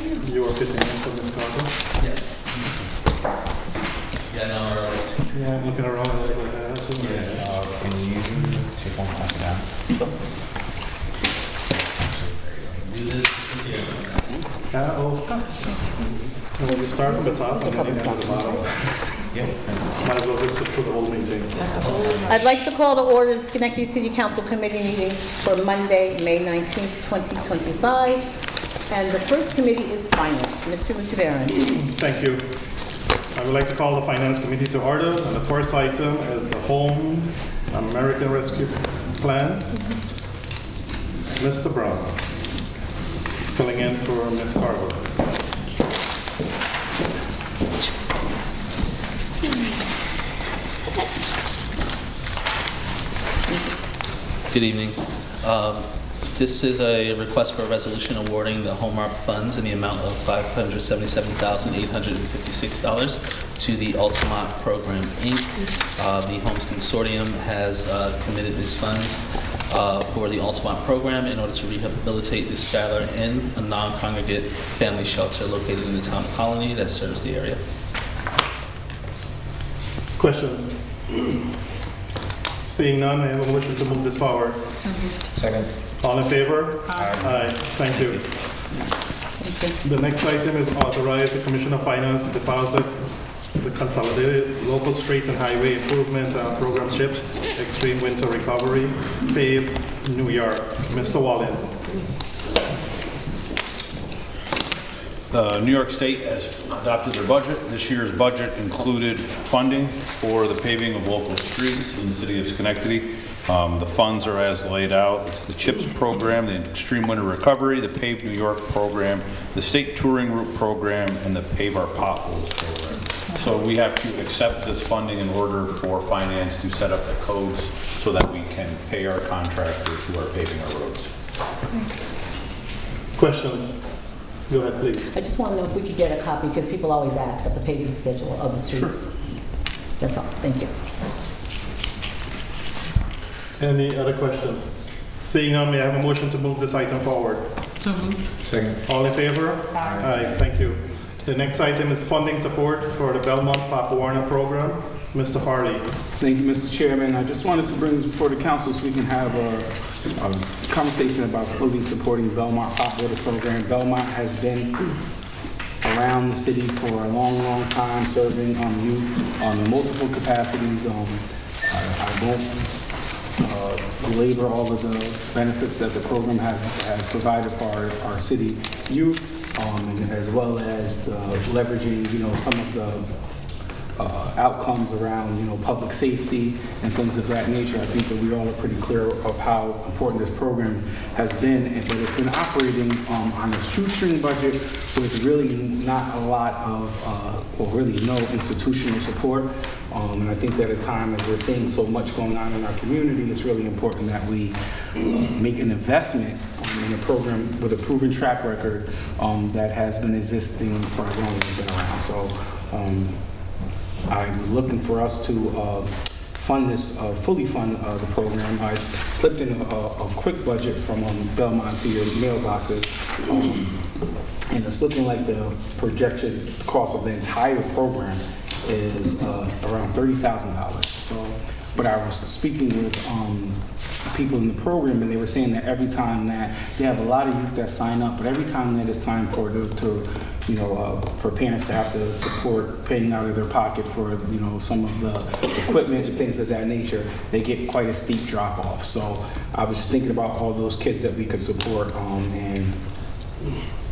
You are fitting in for Ms. Carter? Yes. Yeah, no, early. Yeah, I'm looking around and like that. Can you take one pass down? Do this here. Well, you start from the top and then you go to the bottom. Yeah. Might as well just sit through the whole meeting. I'd like to call to order the Schenectady City Council Committee meeting for Monday, May 19th, 2025. And the first committee is Finance. Mr. Mutabaran. Thank you. I would like to call the Finance Committee to order. And the first item is the Home American Rescue Plan. Mr. Brown, filling in for Ms. Carter. Good evening. This is a request for a resolution awarding the Home ARP funds in the amount of $577,856 to the Altamont Program, Inc. The Homes Consortium has committed these funds for the Altamont Program in order to rehabilitate the Skylar Inn, a non-congregate family shelter located in the town of Colony that serves the area. Questions? Seeing none, I have a motion to move this forward. Second. All in favor? Aye. Thank you. The next item is authorize the Commissioner of Finance to deposit the Consolidated Local Streets and Highway Improvement Program CHIPS Extreme Winter Recovery, PAVE, New York. Mr. Wallen. New York State has adopted their budget. This year's budget included funding for the paving of local streets in the city of Schenectady. The funds are as laid out. It's the CHIPS program, the Extreme Winter Recovery, the Pave New York program, the State Touring Route program, and the Pave Our Potholes program. So we have to accept this funding in order for finance to set up the codes so that we can pay our contractors who are paving our roads. Questions? Go ahead, please. I just want to know if we could get a copy, because people always ask of the paving schedule of the streets. Sure. That's all. Thank you. Any other questions? Seeing none, may I have a motion to move this item forward? So moved. Second. All in favor? Aye. Thank you. The next item is funding support for the Belmont Pop-Warner program. Mr. Harley. Thank you, Mr. Chairman. I just wanted to bring this before the council so we can have a conversation about fully supporting Belmont Pop Water program. Belmont has been around the city for a long, long time, serving youth on multiple capacities. I won't belabor all of the benefits that the program has provided for our city youth, and as well as the leveraging, some of the outcomes around, public safety and things of that nature. I think that we all are pretty clear of how important this program has been, but it's been operating on a shoestring budget with really not a lot of, or really no institutional support. And I think that at a time as we're seeing so much going on in our community, it's really important that we make an investment in a program with a proven track record that has been existing for as long as it's been around. So I'm looking for us to fund this, fully fund the program. I slipped in a quick budget from Belmont to your mailboxes, and it's looking like the projected cost of the entire program is around $30,000. So, but I was speaking with people in the program, and they were saying that every time that they have a lot of youth that sign up, but every time that it's time for for parents to have to support paying out of their pocket for some of the equipment and things of that nature, they get quite a steep drop off. So I was just thinking about all those kids that we could support and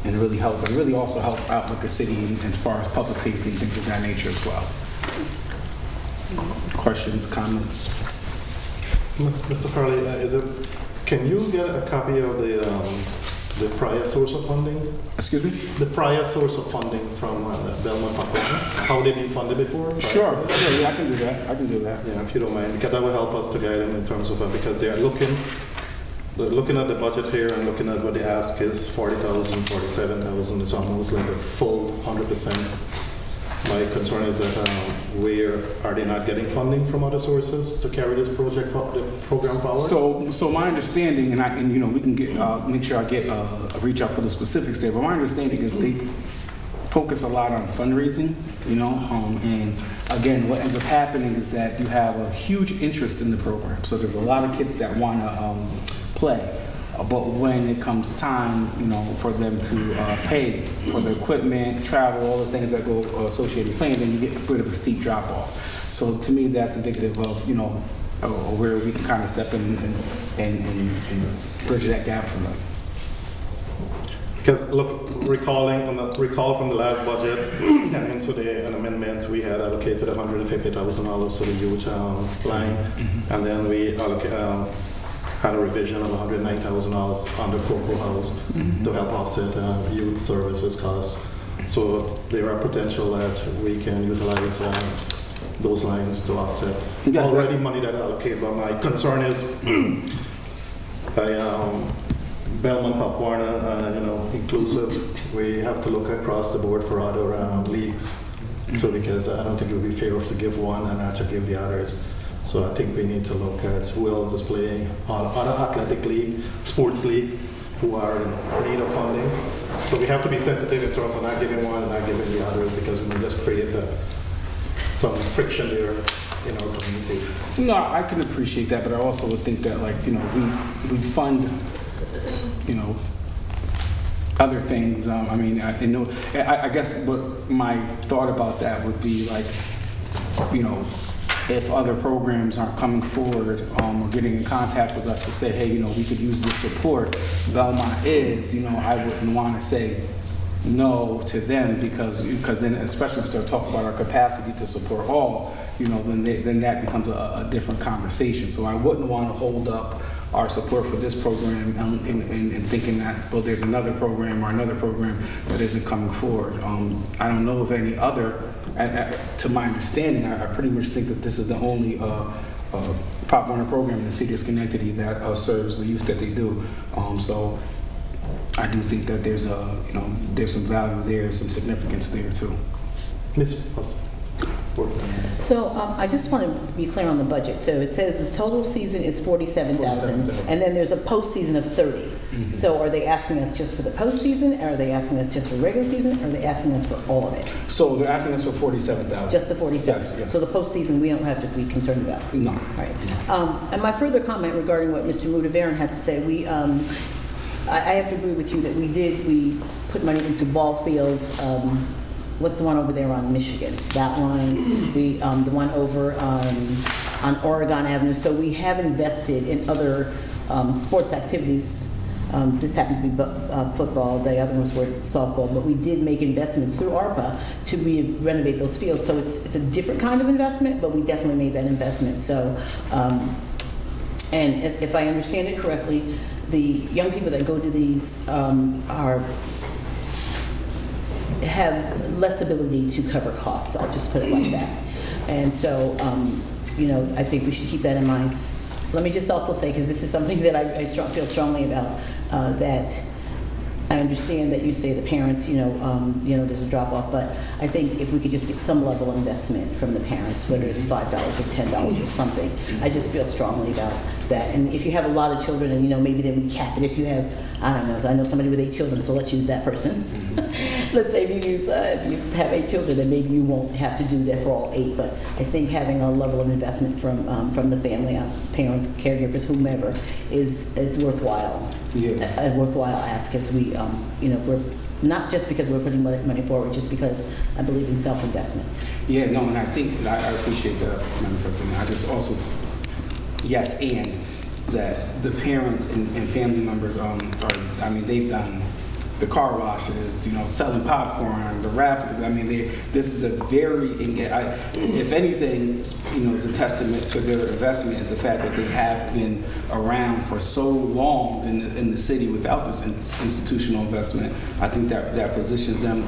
really help, and really also help out with the city as far as public safety and things of that nature as well. Questions, comments? Mr. Farley, can you get a copy of the prior source of funding? Excuse me? The prior source of funding from Belmont Pop-Warner? How they've been funded before? Sure, yeah, I can do that. Yeah, if you don't mind, because that will help us to guide them in terms of, because they are looking at the budget here and looking at what the ask is, 40,000, 47,000, it's almost like a full 100% My concern is that where are they not getting funding from other sources to carry this the program forward? So my understanding, and you know, we can get make sure I get reach out for the specifics there. But my understanding is they focus a lot on fundraising, you know, and again, what ends up happening is that you have a huge interest in the program. So there's a lot of kids that want to play. But when it comes time, you know, for them to pay for the equipment, travel, all the things that go associated with playing, then you get a bit of a steep drop off. So to me, that's indicative of, you know, where we can kind of step in and bridge that gap for them. Because look, recall from the last budget and into an amendment, we had allocated $150,000 to the youth line, and then we had a revision of $109,000 under Cocoa House to help offset youth services costs. So there are potential that we can utilize those lines to offset already money that allocated. But my concern is Belmont, Pop Warner, you know, inclusive. We have to look across the board for other leagues. So because I don't think it would be fair to give one and not to give the others. So I think we need to look at who else is playing other athletic league, sports league, who are in need of funding. So we have to be sensitive in terms of not giving one and not giving the others, because we may just create some friction there in our community. No, I can appreciate that, but I also would think that, like, you know, we fund, you know, other things. I mean, I guess what my thought about that would be, like, you know, if other programs aren't coming forward or getting in contact with us to say, hey, you know, we could use this support, Belmont is, you know, I wouldn't want to say no to them, because then, especially if they're talking about our capacity to support all, you know, then that becomes a different conversation. So I wouldn't want to hold up our support for this program and thinking that, well, there's another program or another program that isn't coming forward. I don't know of any other. To my understanding, I pretty much think that this is the only Pop Warner program in the city of Schenectady that serves the youth that they do. So I do think that there's there's some value there, some significance there too. Ms. So I just want to be clear on the budget. So it says the total season is $47,000, and then there's a postseason of $30,000. So are they asking us just for the postseason? Are they asking us just for regular season? Or are they asking us for all of it? So they're asking us for $47,000. Just the $47,000. Yes. So the postseason we don't have to be concerned about. No. Right. And my further comment regarding what Mr. Mudavarren has to say, I have to agree with you that we put money into ball fields. What's the one over there on Michigan? That one. The one over on Oregon Avenue. So we have invested in other sports activities. This happens to be football. The other ones were softball. But we did make investments through ARPA to renovate those fields. So it's a different kind of investment, but we definitely made that investment. So, and if I understand it correctly, the young people that go to these have less ability to cover costs. I'll just put it like that. And so, you know, I think we should keep that in mind. Let me just also say, because this is something that I feel strongly about, that I understand that you say the parents, you know, there's a drop off, but I think if we could just get some level of investment from the parents, whether it's $5 or $10 or something, I just feel strongly about that. And if you have a lot of children, and you know, maybe then we cap it. If you have, I don't know, I know somebody with 8 children, so let's use that person. Let's say if you have 8 children, then maybe you won't have to do that for all 8. But I think having a level of investment from the family, parents, caregivers, whomever, is worthwhile. Yeah. A worthwhile ask, as we, you know, if we're not just because we're putting money forward, just because I believe in self-investment. Yeah, no, and I think I appreciate that, Madam President. I just also, yes, and that the parents and family members they've done the car washes, you know, selling popcorn, the rap. I mean, this is a very, if anything, you know, is a testament to their investment is the fact that they have been around for so long in the city without this institutional investment. I think that positions them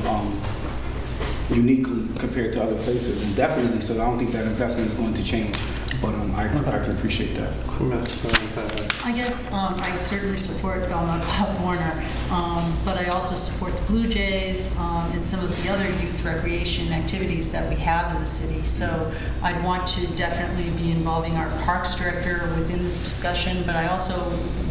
uniquely compared to other places, and definitely. So I don't think that investment is going to change. But I can appreciate that. Ms. Patrick. I guess I certainly support Belmont Pop Warner, but I also support the Blue Jays and some of the other youth recreation activities that we have in the city. So I'd want to definitely be involving our parks director within this discussion, but I also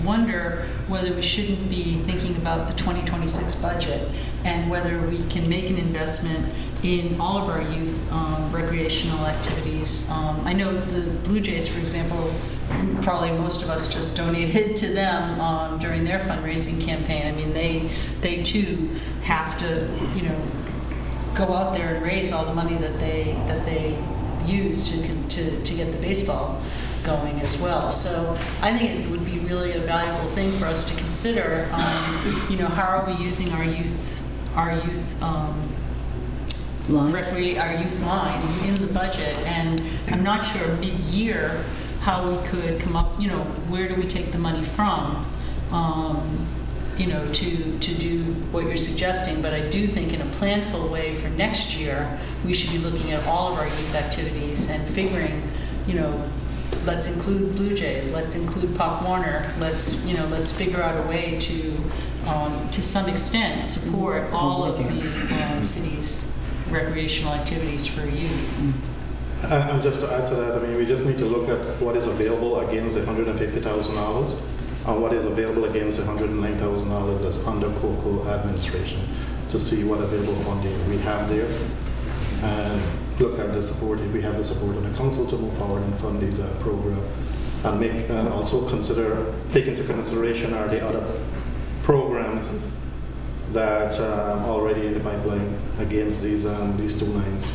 wonder whether we shouldn't be thinking about the 2026 budget and whether we can make an investment in all of our youth recreational activities. I know the Blue Jays, for example, probably most of us just donated to them during their fundraising campaign. I mean, they too have to, go out there and raise all the money that they use to get the baseball going as well. So I think it would be really a valuable thing for us to consider. How are we using our youth our youth lines in the budget, and I'm not sure mid-year how we could come up, where do we take the money from, to do what you're suggesting. But I do think in a planful way for next year, we should be looking at all of our youth activities and figuring, let's include Blue Jays, let's include Pop Warner, let's figure out a way to some extent support all of the city's recreational activities for youth. And just to add to that, we just need to look at what is available against the $150,000 and what is available against the $109,000 that's under COCO administration to see what available funding we have there, and look at the support, if we have the support of the council to move forward and fund these program, and also take into consideration are the other programs that are already in the pipeline against these two lines.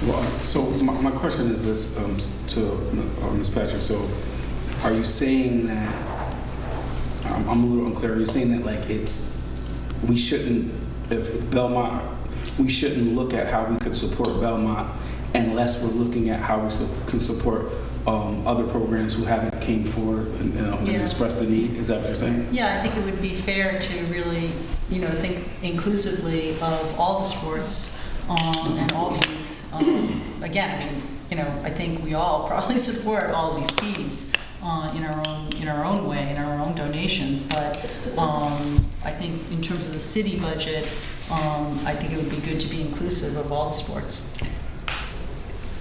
Well, so my question is this to Ms. Patrick. So, are you saying that I'm a little unclear? Are you saying that we shouldn't look at how we could support Belmont unless we're looking at how we can support other programs who haven't came forward and expressed the need? Is that what you're saying? Yeah, I think it would be fair to really, think inclusively of all the sports and all the youth. Again, I think we all probably support all of these teams in our own way, in our own donations. But I think in terms of the city budget, I think it would be good to be inclusive of all the sports.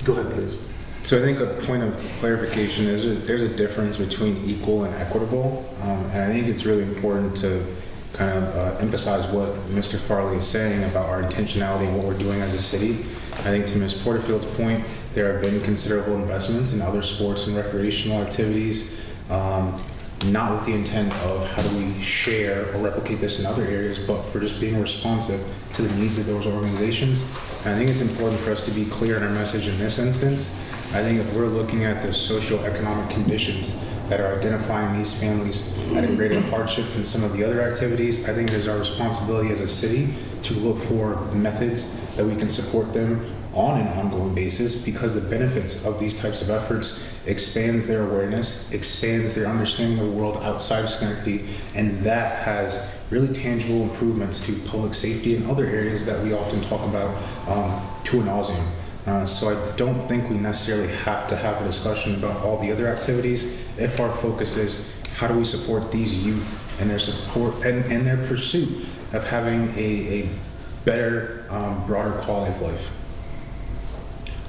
Go ahead, please. So I think a point of clarification is there's a difference between equal and equitable, and I think it's really important to kind of emphasize what Mr. Farley is saying about our intentionality and what we're doing as a city. I think to Ms. Porterfield's point, there have been considerable investments in other sports and recreational activities, not with the intent of how do we share or replicate this in other areas, but for just being responsive to the needs of those organizations. And I think it's important for us to be clear in our message in this instance. I think if we're looking at the socioeconomic conditions that are identifying these families at a greater hardship than some of the other activities, I think it is our responsibility as a city to look for methods that we can support them on an ongoing basis, because the benefits of these types of efforts expands their awareness, expands their understanding of the world outside of Schenectady, and that has really tangible improvements to public safety and other areas that we often talk about to an nauseam. So I don't think we necessarily have to have a discussion about all the other activities if our focus is how do we support these youth and their support and their pursuit of having a better, broader quality of life.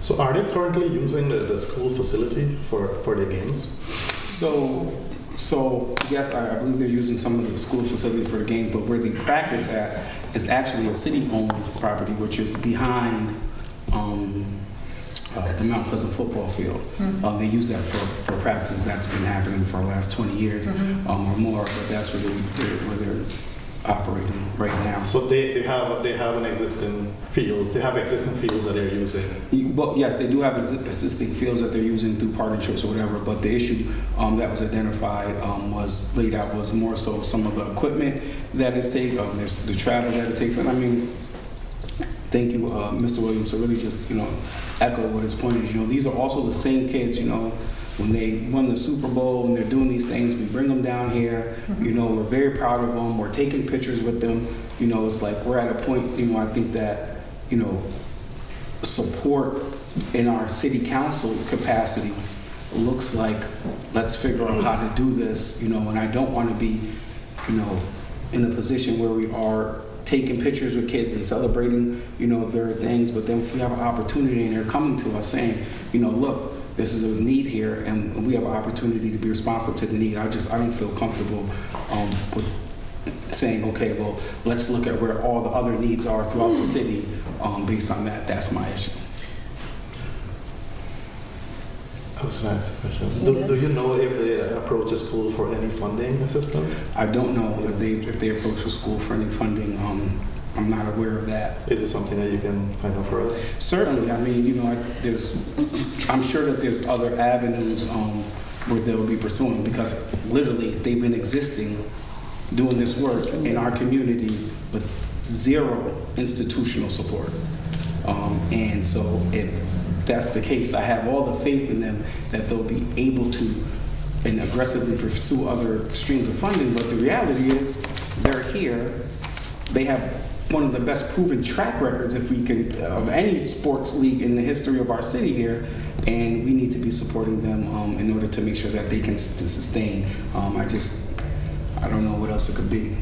So are they currently using the school facility for their games? So yes, I believe they're using some of the school facility for the game, but where they practice at is actually a city-owned property, which is behind the Mount Pleasant football field. Mm-hmm. They use that for practices. That's been happening for the last 20 years or more, but that's where they're operating right now. So they have an existing fields. They have existing fields that they're using. Well, yes, they do have existing fields that they're using through partnerships or whatever, but the issue that was identified was laid out was more so some of the equipment that is taken, there's the travel that it takes, and I mean, thank you, Mr. Williams, to really just, echo what his point is. These are also the same kids, when they won the Super Bowl and they're doing these things, we bring them down here, we're very proud of them, we're taking pictures with them, it's like we're at a point, I think that, support in our city council capacity looks like, let's figure out how to do this, and I don't want to be, in a position where we are taking pictures with kids and celebrating, their things, but then if we have an opportunity and they're coming to us saying, look, this is a need here, and we have an opportunity to be responsive to the need. I don't feel comfortable with saying, okay, well, let's look at where all the other needs are throughout the city based on that. That's my issue. I was going to ask a question. Do you know if they approach the school for any funding assistance? I don't know if they approach the school for any funding. I'm not aware of that. Is it something that you can find out for us? Certainly. I mean, I'm sure that there's other avenues where they'll be pursuing, because literally they've been existing, doing this work in our community with zero institutional support. And so if that's the case, I have all the faith in them that they'll be able to and aggressively pursue other streams of funding. But the reality is they're here. They have one of the best proven track records, if we can, of any sports league in the history of our city here, and we need to be supporting them in order to make sure that they can sustain. I don't know what else it could be.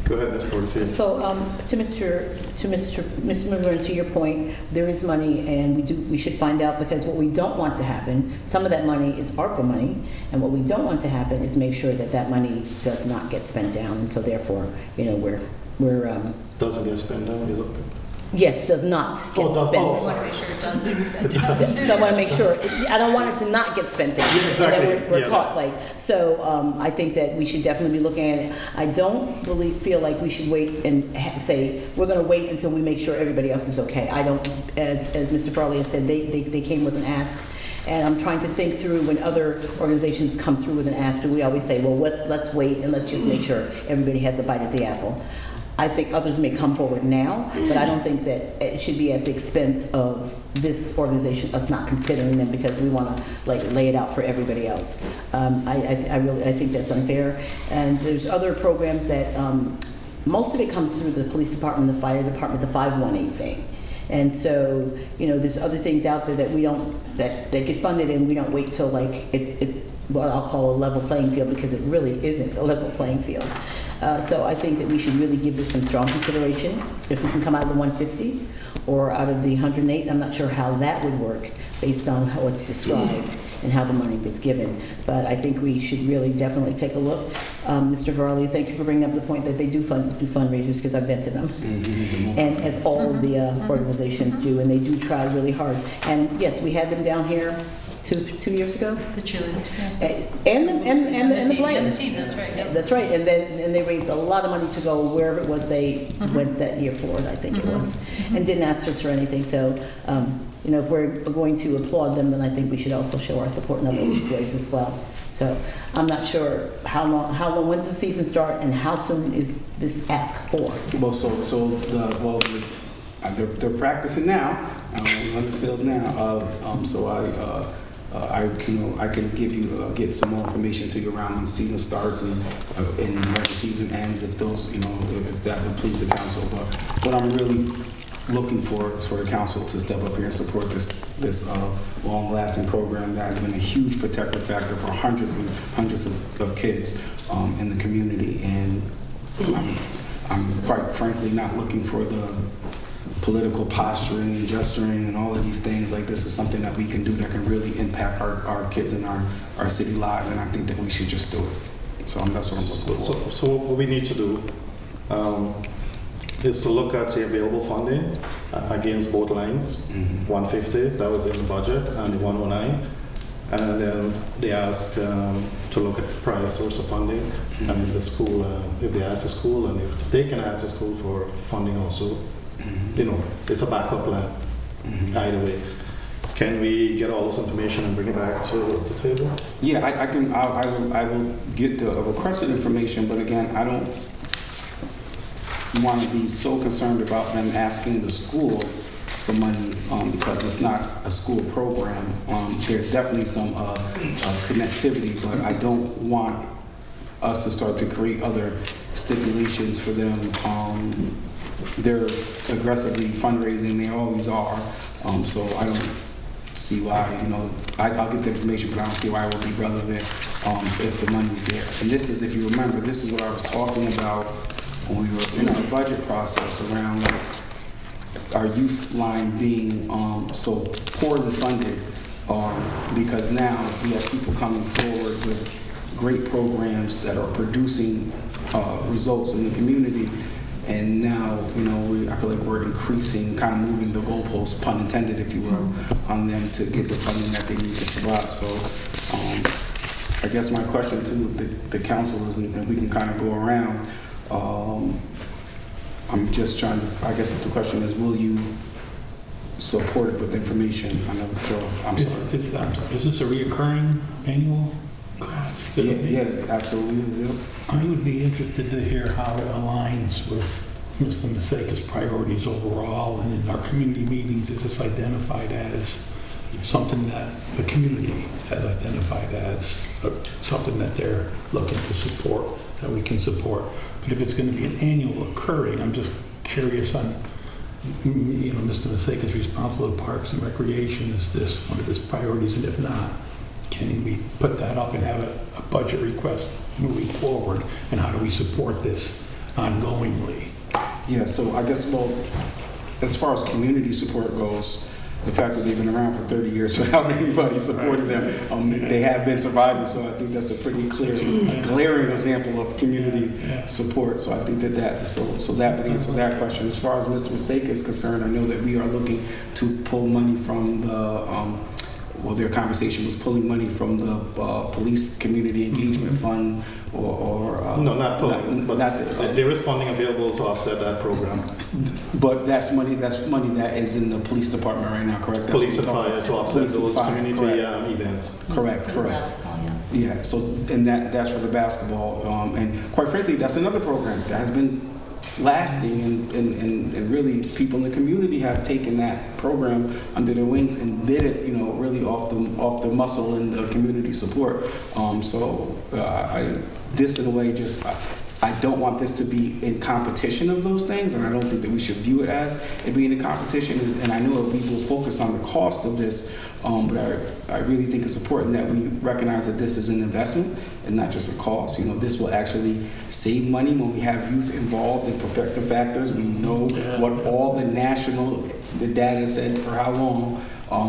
Go ahead, Ms. Porterfield. So, to Mr. McGurn, to your point, there is money, and we should find out, because what we don't want to happen, some of that money is ARPA money, and what we don't want to happen is make sure that that money does not get spent down, and so therefore, we're Doesn't get spent down, is it? yes, does not get Oh, spent. I want to make sure it does get spent down. So I want to make sure, I don't want it to not get spent down. Yeah, exactly. And then we're Yeah. caught so I think that we should definitely be looking at it. I don't really feel like we should wait and say, we're going to wait until we make sure everybody else is okay. I don't, as Mr. Farley has said, they came with an ask. And I'm trying to think through when other organizations come through with an ask, do we always say, well, let's wait and let's just make sure everybody has a bite at the apple. I think others may come forward now, but I don't think that it should be at the expense of this organization, us not considering them because we want to lay it out for everybody else. I think that's unfair. And there's other programs that, most of it comes through the police department, the fire department, the 518 thing. And so, there's other things out there that we don't, that get funded, and we don't wait till it's what I'll call a level playing field, because it really isn't a level playing field. So I think that we should really give this some strong consideration. If we can come out of the 150 or out of the 108, I'm not sure how that would work based on how it's described and how the money was given. But I think we should really definitely take a look. Mr. Varley, thank you for bringing up the point that they do fundraisers, because I've been to them. And as all of the organizations do, and they do try really hard. And yes, we had them down here two years ago. The cheerleaders, yeah. And the players. And the team, that's right. Yeah. That's right, and they raised a lot of money to go wherever it was they went that year for it, I think it was, and didn't ask us for anything. So, if we're going to applaud them, then I think we should also show our support in other ways as well. So, I'm not sure how long, when does the season start, and how soon is this ask for? Well, they're practicing now on the field now. I can get some more information to you around when the season starts and when the season ends, if that would please the council. But what I'm really looking for is for the council to step up here and support this long-lasting program that has been a huge protective factor for hundreds and hundreds of kids in the community. And I'm quite frankly not looking for the political posturing and gesturing and all of these things. This is something that we can do that can really impact our kids and our city lives, and I think that we should just do it. So that's what I'm looking for. So what we need to do is to look at the available funding against both lines. 150, that was in the budget, and the 109. And then they ask to look at prior source of funding, and if the school, if they ask the school, and if they can ask the school for funding also, it's a backup plan. Either way. Can we get all this information and bring it back to the table? Yeah, I will get the requested information, but again, I don't want to be so concerned about them asking the school for money because it's not a school program. There's definitely some connectivity, but I don't want us to start to create other stipulations for them. They're aggressively fundraising, they always are. So see why, I'll get the information, but I don't see why it would be relevant if the money's there. And this is, if you remember, this is what I was talking about when we were in our budget process around like our youth line being so poorly funded, because now we have people coming forward with great programs that are producing results in the community. And now, I feel like we're increasing, kind of moving the goalposts, pun intended, if you will, on them to get the funding that they need to survive. So I guess my question to the council is, and we can kind of go around, I'm just trying to, I guess the question is, will you support it with information? I know, Joe, I'm sorry. Is this a reoccurring annual cost? Yeah, absolutely. Yeah. I would be interested to hear how it aligns with Mr. Maseika's priorities overall, and in our community meetings, is this identified as something that the community has identified as something that they're looking to support, that we can support? But if it's going to be an annual occurring, I'm just curious on, Mr. Maseika's responsible for Parks and Recreation. Is this one of his priorities? And if not, can we put that up and have a budget request moving forward? And how do we support this ongoingly? Yeah, so I guess, well, as far as community support goes, the fact that they've been around for 30 years without anybody supporting them, they have been surviving. So I think that's a pretty clear, glaring example of community support. So I think so that would answer that question. As far as Mr. Maseika is concerned, I know that we are looking to pull money from the, their conversation was pulling money from the Police Community Engagement Fund, no, not pulling, but there is funding available to offset that program. But that's money that is in the police department right now, correct? That's Police and fire to offset Police and those fire, community correct. events. Correct. For the basketball, yeah. Yeah, so, and that's for the basketball. And quite frankly, that's another program that has been lasting, and really people in the community have taken that program under their wings and did it, really off the muscle and the community support. This in a way just, I don't want this to be in competition of those things, and I don't think that we should view it as it being a competition. And I know we will focus on the cost of this, but I really think it's important that we recognize that this is an investment and not just a cost. This will actually save money when we have youth involved in protective factors. We know what all the data said for how long.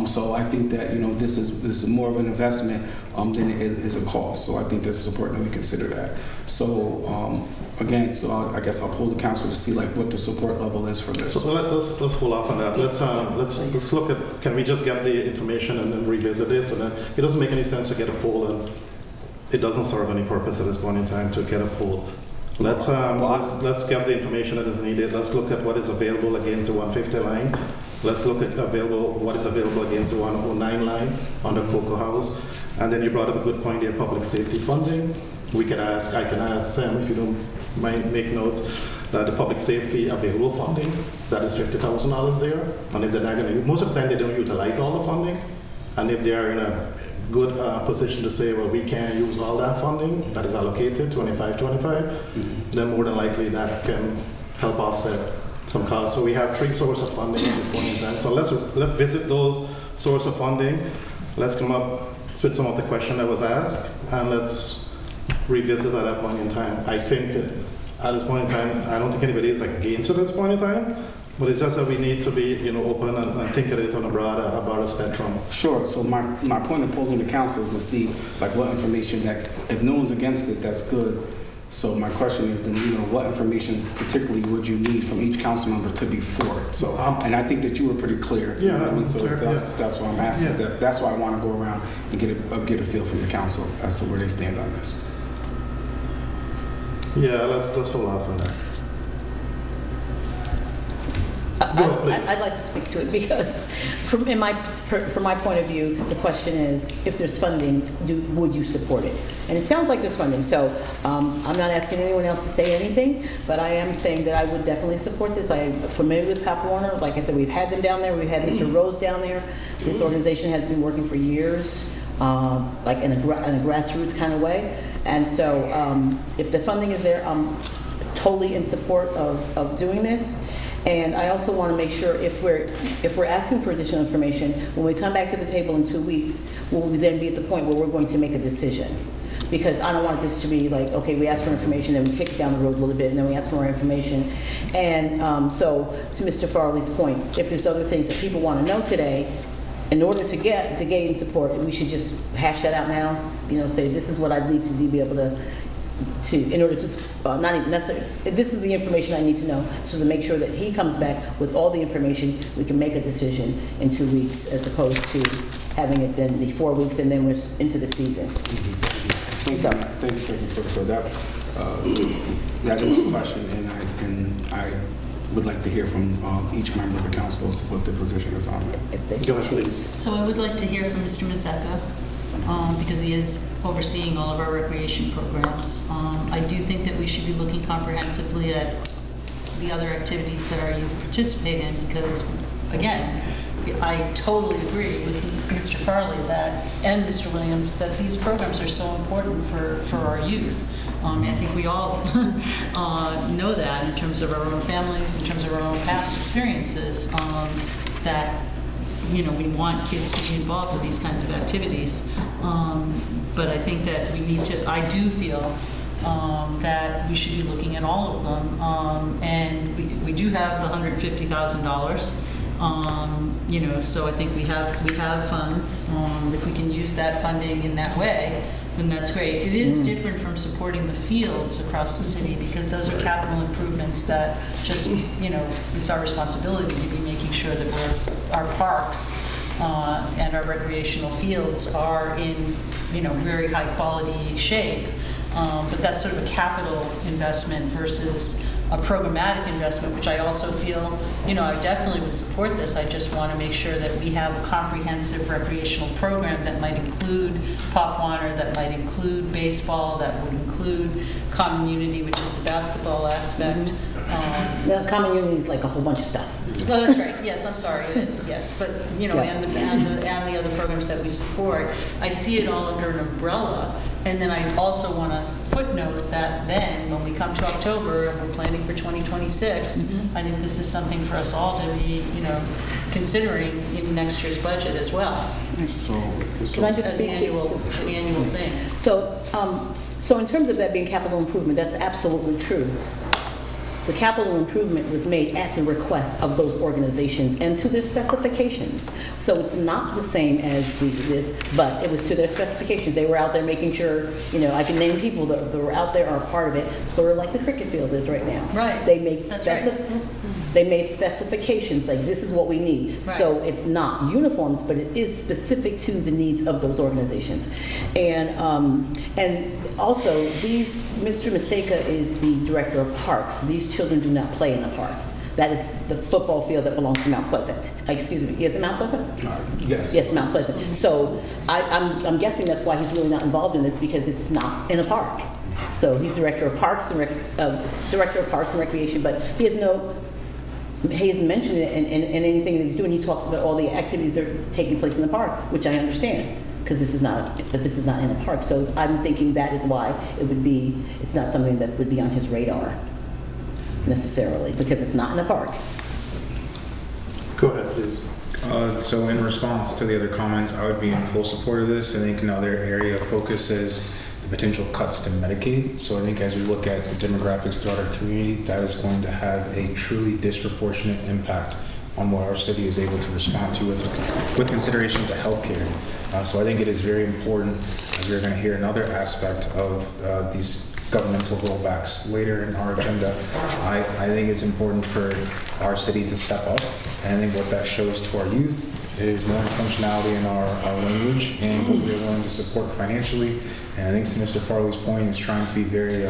So I think that this is more of an investment than it is a cost. So I think that it's important that we consider that. So again, I guess I'll pull the council to see what the support level is for this. So let's hold off on that. Let's look at, can we just get the information and then revisit this? And then it doesn't make any sense to get a poll, and it doesn't serve any purpose at this point in time to get a poll. Let's get the information that is needed. Let's look at what is available against the 150 line. Let's look at what is available against the 109 line on the Cocoa House. And then you brought up a good point here, public safety funding. I can ask Sam, if you don't mind, make notes that the public safety available funding, that is $50,000 there. And if they're not going to, most of the time they don't utilize all the funding. And if they are in a good position to say, well, we can't use all that funding that is allocated, 25, then more than likely that can help offset some costs. So we have 3 sources of funding at this point in time. So let's visit those sources of funding. Let's come up with some of the question that was asked, and let's revisit at that point in time. I think at this point in time, I don't think anybody is against it at this point in time, but it's just that we need to be open and think of it on a broader spectrum. Sure. So my point of polling the council is to see what information that, if no one's against it, that's good. So my question is then, what information particularly would you need from each council member to be for it? So, and I think that you were pretty clear. Yeah, what I mean? So clear, that's why I'm asking. Yeah. That's why I want to go around and get a feel from the council as to where they stand on this. Yeah, let's hold off on that. I'd like to speak to it because from my point of view, the question is, if there's funding, would you support it? And it sounds like there's funding, so I'm not asking anyone else to say anything, but I am saying that I would definitely support this. I'm familiar with Pop Warner. Like I said, we've had them down there. We've had Mr. Rose down there. This organization has been working for years, in a grassroots kind of way. And so if the funding is there, I'm totally in support of doing this. And I also want to make sure if we're asking for additional information, when we come back to the table in 2 weeks, will we then be at the point where we're going to make a decision? Because I don't want this to be like, okay, we ask for information, then we kick it down the road a little bit, and then we ask for more information. And so, to Mr. Farley's point, if there's other things that people want to know today, in order to gain support, we should just hash that out now, say this is what I need to be able to in order to, not even necessarily, this is the information I need to know, so to make sure that he comes back with all the information, we can make a decision in 2 weeks, as opposed to having it then be 4 weeks and then we're into the season. Thank you, President Porterfield. That is a question, and I would like to hear from each member of the council as to what their position is on it. If they so choose. So I would like to hear from Mr. Mazzecca, because he is overseeing all of our recreation programs. I do think that we should be looking comprehensively at the other activities that our youth participate in, because, again, I totally agree with Mr. Farley and Mr. Williams that these programs are so important for our youth. I think we all know that in terms of our own families, in terms of our own past experiences, that we want kids to be involved with these kinds of activities. But I think that I do feel that we should be looking at all of them. And we do have the $150,000. So I think we have funds. If we can use that funding in that way, then that's great. It is different from supporting the fields across the city, because those are capital improvements that just, it's our responsibility to be making sure that our parks and our recreational fields are in, very high quality shape. But that's sort of a capital investment versus a programmatic investment, which I also feel, I definitely would support this. I just want to make sure that we have a comprehensive recreational program that might include Pop Warner, that might include baseball, that would include Common Unity, which is the basketball aspect. Common Unity is like a whole bunch of stuff. Oh, that's right. Yes, I'm sorry. It is, yes. But, and the other programs that we support, I see it all under an umbrella. And then I also want to footnote that then, when we come to October and we're planning for 2026, I think this is something for us all to be, considering in next year's budget as well. So can I just as speak an annual thing. So in terms of that being capital improvement, that's absolutely true. The capital improvement was made at the request of those organizations and to their specifications. So it's not the same as this, but it was to their specifications. They were out there making sure, I can name people that were out there are a part of it, sort of like the cricket field is right now. Right. They made right. They made specifications, like this is what we need. Right. So it's not uniforms, but it is specific to the needs of those organizations. And also, Mr. Maseka is the director of parks. These children do not play in the park. That is the football field that belongs to Mount Pleasant. Excuse me, is it Mount Pleasant? Yes. Yes, Mount Pleasant. So I'm guessing that's why he's really not involved in this, because it's not in a park. So he's director of parks and recreation, but he hasn't mentioned it in anything that he's doing. He talks about all the activities that are taking place in the park, which I understand, because this is not in a park. So I'm thinking that is why it's not something that would be on his radar necessarily, because it's not in a park. Go ahead, please. So in response to the other comments, I would be in full support of this. I think another area of focus is the potential cuts to Medicaid. So I think as we look at the demographics throughout our community, that is going to have a truly disproportionate impact on what our city is able to respond to with consideration to healthcare. So I think it is very important, as we're going to hear another aspect of these governmental rollbacks later in our agenda. I think it's important for our city to step up, and I think what that shows to our youth is more intentionality in our language and what we're willing to support financially. And I think to Mr. Farley's point, he's trying to be very,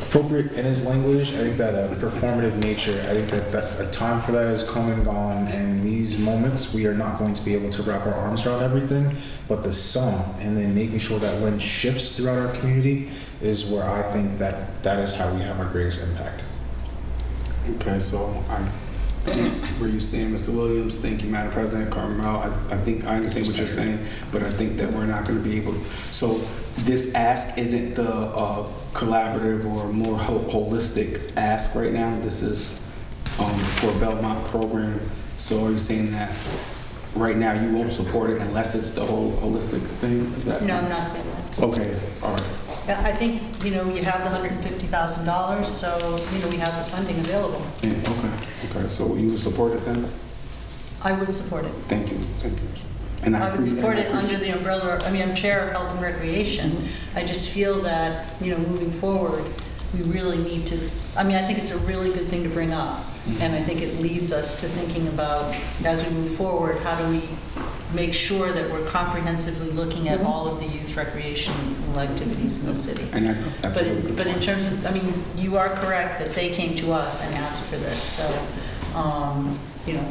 appropriate in his language. I think that performative nature, I think that a time for that has come and gone, and in these moments we are not going to be able to wrap our arms around everything, but the sum and then making sure that lens shifts throughout our community is where I think that is how we have our greatest impact. Okay, so where you stand, Mr. Williams. Thank you, Madam President. Carmel, I think I understand what you're saying, but I think that we're not going to be able. So this ask isn't the collaborative or more holistic ask right now. This is for a Belmont program. So are you saying that right now you won't support it unless it's the whole holistic thing? Is that No, I'm not saying that. okay? All right. I think, you have the $150,000, so, we have the funding available. Yeah, okay. So you would support it then? I would support it. Thank you. And I would support it under appreciate- the umbrella, I'm Chair of Health and Recreation. I just feel that, moving forward, we really need to, I think it's a really good thing to bring up. And I think it leads us to thinking about, as we move forward, how do we make sure that we're comprehensively looking at all of the youth recreational activities in the city. And that's a really good But in point. terms of, you are correct that they came to us and asked for this, so,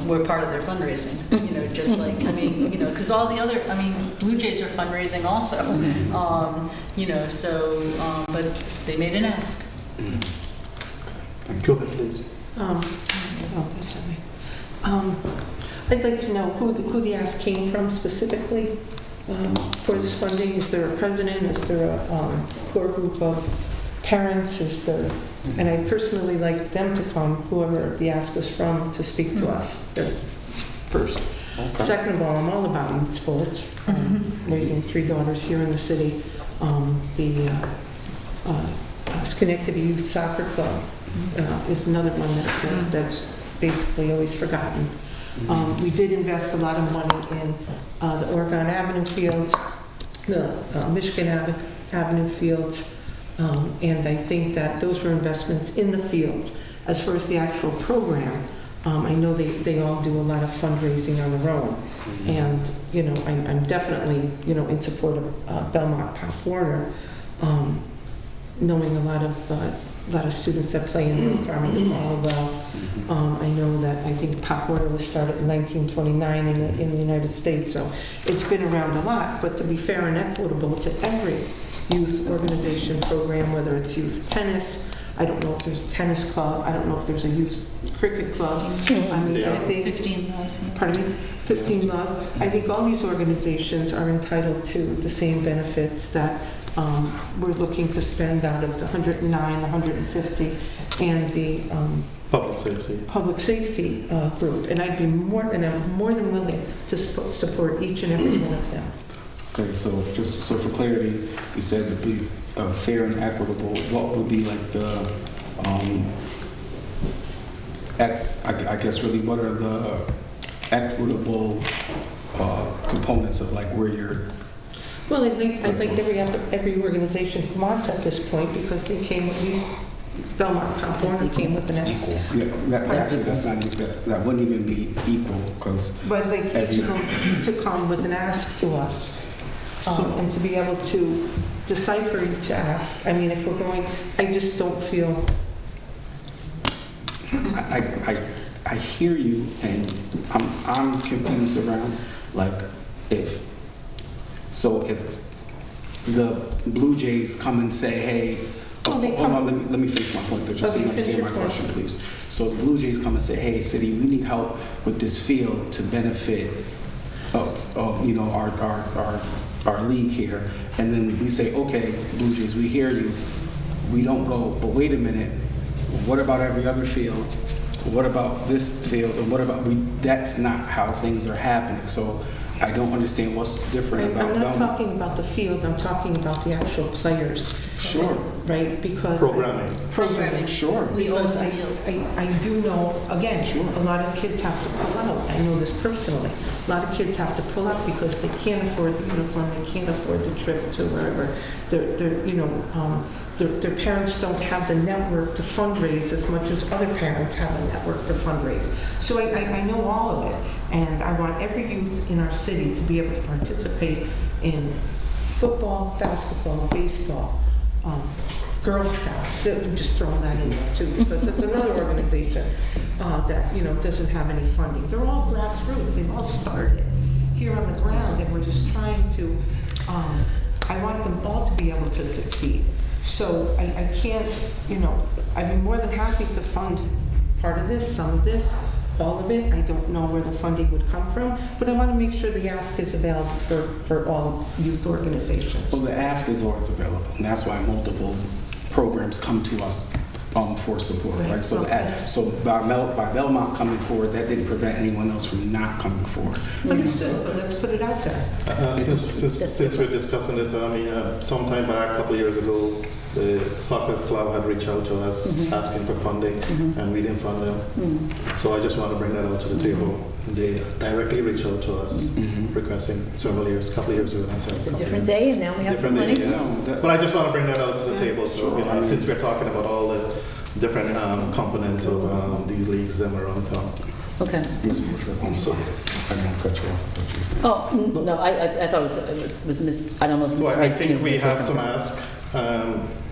we're part of their fundraising, just like, because all the other, Blue Jays are fundraising also, but they made an ask. Go ahead, please. I'd like to know who the ask came from specifically for this funding. Is there a president? Is there a core group of parents? And I'd personally like them to come, whoever the ask was from, to speak to us. That's first. Okay. Second of all, I'm all about youth sports. Raising 3 daughters here in the city. The Schenectady Youth Soccer Club is another one that's basically always forgotten. We did invest a lot of money in the Oregon Avenue fields, the Michigan Avenue fields, and I think that those were investments in the fields. As far as the actual program, I know they all do a lot of fundraising on their own, and I'm definitely in support of Belmont Pop Warner, knowing a lot of students that play in the farming well. I know that I think Pop Warner was started in 1929 in the United States, so it's been around a lot. But to be fair and equitable to every youth organization program, whether it's youth tennis, I don't know if there's a tennis club, I don't know if there's a youth cricket club. I think 15. Pardon me? 15 Love. I think all these organizations are entitled to the same benefits that we're looking to spend out of the 109, 150, and the public safety group. And I'd be more than willing to support each and every one of them. Okay, so just so for clarity, you said to be fair and equitable. What would be like the, I guess really, what are the equitable components of like where you're? Well, I'd like every organization who wants at this point, because they came at least, Belmont Pop Warner came with an ask. Yeah, that wouldn't even be equal because. But I'd like each of them to come with an ask to us, and to be able to decipher each ask. If we're going, I just don't feel. I hear you, and I'm confused around like if the Blue Jays come and say, hey, hold on, let me finish my point though, just so you understand my question, please. So the Blue Jays come and say, hey, city, we need help with this field to benefit our league here. And then we say, okay, Blue Jays, we hear you. We don't go, but wait a minute, what about every other field? What about this field? And what about that's not how things are happening. So I don't understand what's different about I'm not Belmont. talking about the field, I'm talking about the actual players. Sure. Right, because. Programming. Programming. Sure. Because I do know, again, a lot of kids have to pull out. I know this personally. A lot of kids have to pull out because they can't afford the uniform, they can't afford the trip to wherever. Their parents don't have the network to fundraise as much as other parents have a network to fundraise. So I know all of it, and I want every youth in our city to be able to participate in football, basketball, baseball, Girl Scouts. I'm just throwing that in there too, because it's another organization that doesn't have any funding. They're all grassroots. They've all started here on the ground, and we're just trying to. I want them all to be able to succeed. So I can't, I'd be more than happy to fund part of this, some of this, all of it. I don't know where the funding would come from, but I want to make sure the ask is available for all youth organizations. Well, the ask is always available, and that's why multiple programs come to us for support, right? So, so by Belmont coming forward, that didn't prevent anyone else from not coming forward. Understood, but let's put it out there. Since we're discussing this, I mean, sometime back, a couple of years ago, the soccer club had reached out to us asking for funding, and we didn't fund them. So I just want to bring that out to the table. They directly reached out to us requesting a couple of years ago. It's a different day, and now we have some money. But I just want to bring that out to the table. So, you know, since we're talking about all the different components of these leagues around town. Okay. Ms. Butcher, I'm sorry. I didn't want to cut you off. What you were saying. Oh, no, I thought it was Miss, I don't know if So Mr. I think Martinez we was gonna have say some something. ask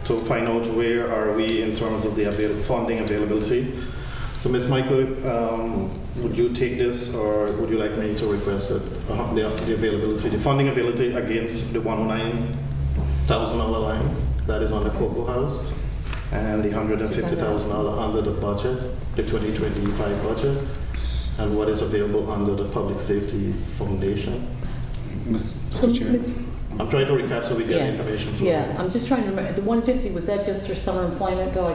to find out where are we in terms of the funding availability. So Ms. Michael, would you take this, or would you like me to request it, the availability, the funding availability against the $109,000 line that is on the Cocoa House, and the $150,000 under the budget, the 2025 budget, and what is available under the Public Safety Foundation? Mr. Chair. I'm trying to recap so we get information. Yeah, I'm just trying to remember, the 150, was that just for summer employment though?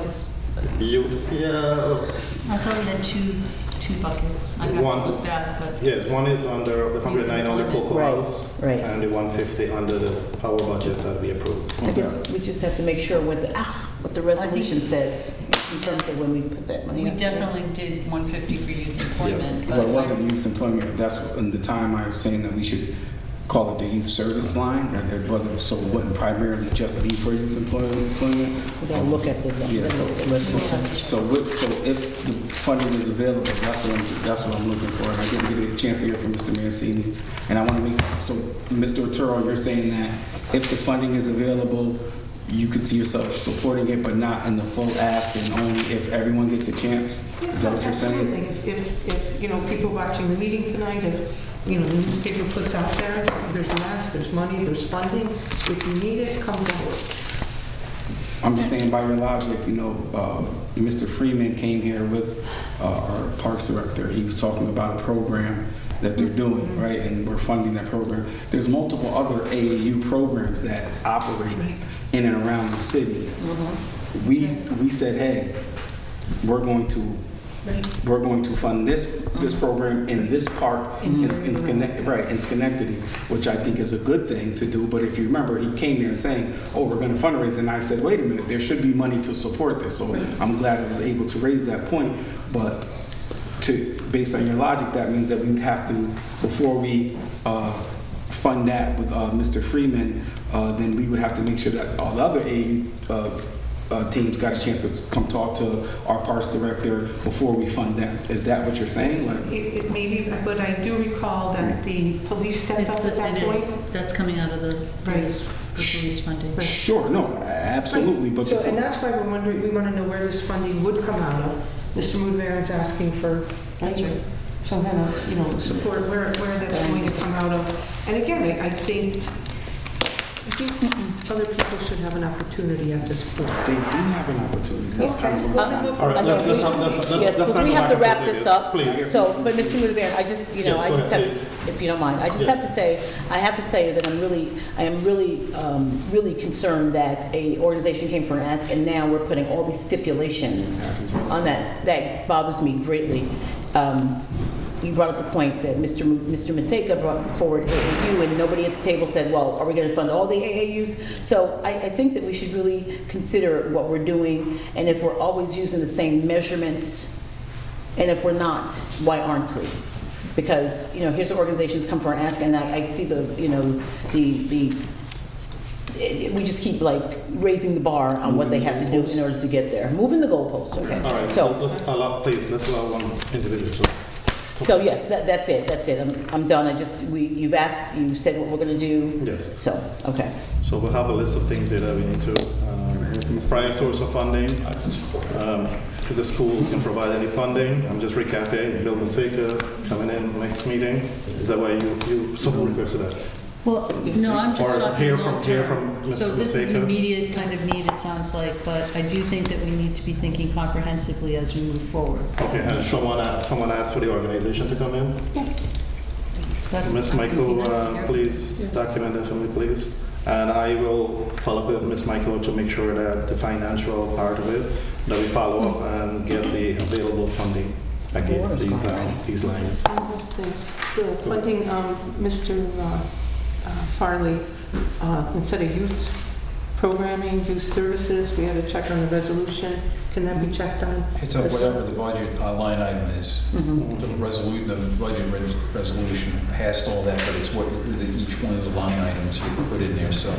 Yeah. I thought we had two buckets. I have to look back, but Yes, one is under the 109 on the Cocoa Right, House, right. and the 150 under our budget that we approved. I guess we just have to make sure what the resolution says in terms of when we put that money we up. definitely did 150 for youth employment. Yes. Well, it wasn't youth employment. That's in the time I was saying that we should call it the youth service line. And it wasn't, so it wouldn't primarily just be for youth employment. We gotta look at the Yeah, so- resolution. So if the funding is available, that's what I'm looking for. And I didn't get a chance to hear from Mr. Mancini. And I want to make, so Mr. Otero, you're saying that if the funding is available, you could see yourself supporting it, but not in the full ask, and only if everyone gets a chance? Is that what you're saying? Absolutely. If, you know, people watching the meeting tonight, if, you know, the newspaper puts out there, there's an ask, there's money, there's funding. If you need it, come forward. I'm just saying, by your logic, you know, Mr. Freeman came here with our Parks Director. He was talking about a program that they're doing, right? And we're funding that program. There's multiple other AAU programs that operate in and around the city. We said, hey, we're going to fund this program in this park in Schenectady, which I think is a good thing to do. But if you remember, he came here saying, oh, we're going to fundraise, and I said, wait a minute, there should be money to support this. So I'm glad I was able to raise that point. But based on your logic, that means that we would have to, before we fund that with Mr. Freeman, then we would have to make sure that all the other AAU teams got a chance to come talk to our Parks Director before we fund them. Is that what you're saying? Like, It may be, but I do recall that the police stepped up at that point. That's coming out of the police funding. sure, no, absolutely, but So, and that's why we're wondering, we want to know where this funding would come out of. Mr. Moodvaren's asking for That's right. some kind of, you know, support, where that's going to come out of. And again, I think other people should have an opportunity at this point. they do have an opportunity. That's kind of what I'm All right, let's Yes, not because we go have back to and wrap forth this again. up. Please. So, but Mr. Moodavaren, I just, you know, Yes, I go just ahead, have to, if you don't mind, I just Yes. have to say, I have to tell you that I am really concerned that a organization came for an ask, and now we're putting all these stipulations on that. That bothers me greatly. You brought up the point that Mr. Maseka brought forward AAU, and nobody at the table said, well, are we going to fund all the AAUs? So I think that we should really consider what we're doing, and if we're always using the same measurements, and if we're not, why aren't we? Because, you know, here's organizations come for an ask, and I see we just keep like raising the bar on what they have to do in order to get there. Moving the goalpost, okay? All right, So, let's allow one individual. so yes, that's it. I'm done. You said what we're gonna do. Yes. So, okay. So we'll have a list of things there that we need to, prior source of funding, if the school can provide any funding. I'm just recapping, Bill Maseka coming in next meeting. Is that why you requested that? Well, no, I'm just Or talking hear long from term. Mr. So this is Maseka. immediate kind of need, it sounds like, but I do think that we need to be thinking comprehensively as we move forward. Okay, and someone asked for the organization to come in? That's Ms. that would be Michael, nice to hear. please document that for me, please. And I will follow up with Ms. Michael to make sure that the financial part of it, that we follow up and get the available funding against these lines. The funding, Mr. Farley, instead of youth programming, youth services, we had to check on the resolution. Can that be checked on? It's on whatever the budget line item is. Mm-hmm. The budget resolution passed all that, but it's what each one of the line items you put in there. So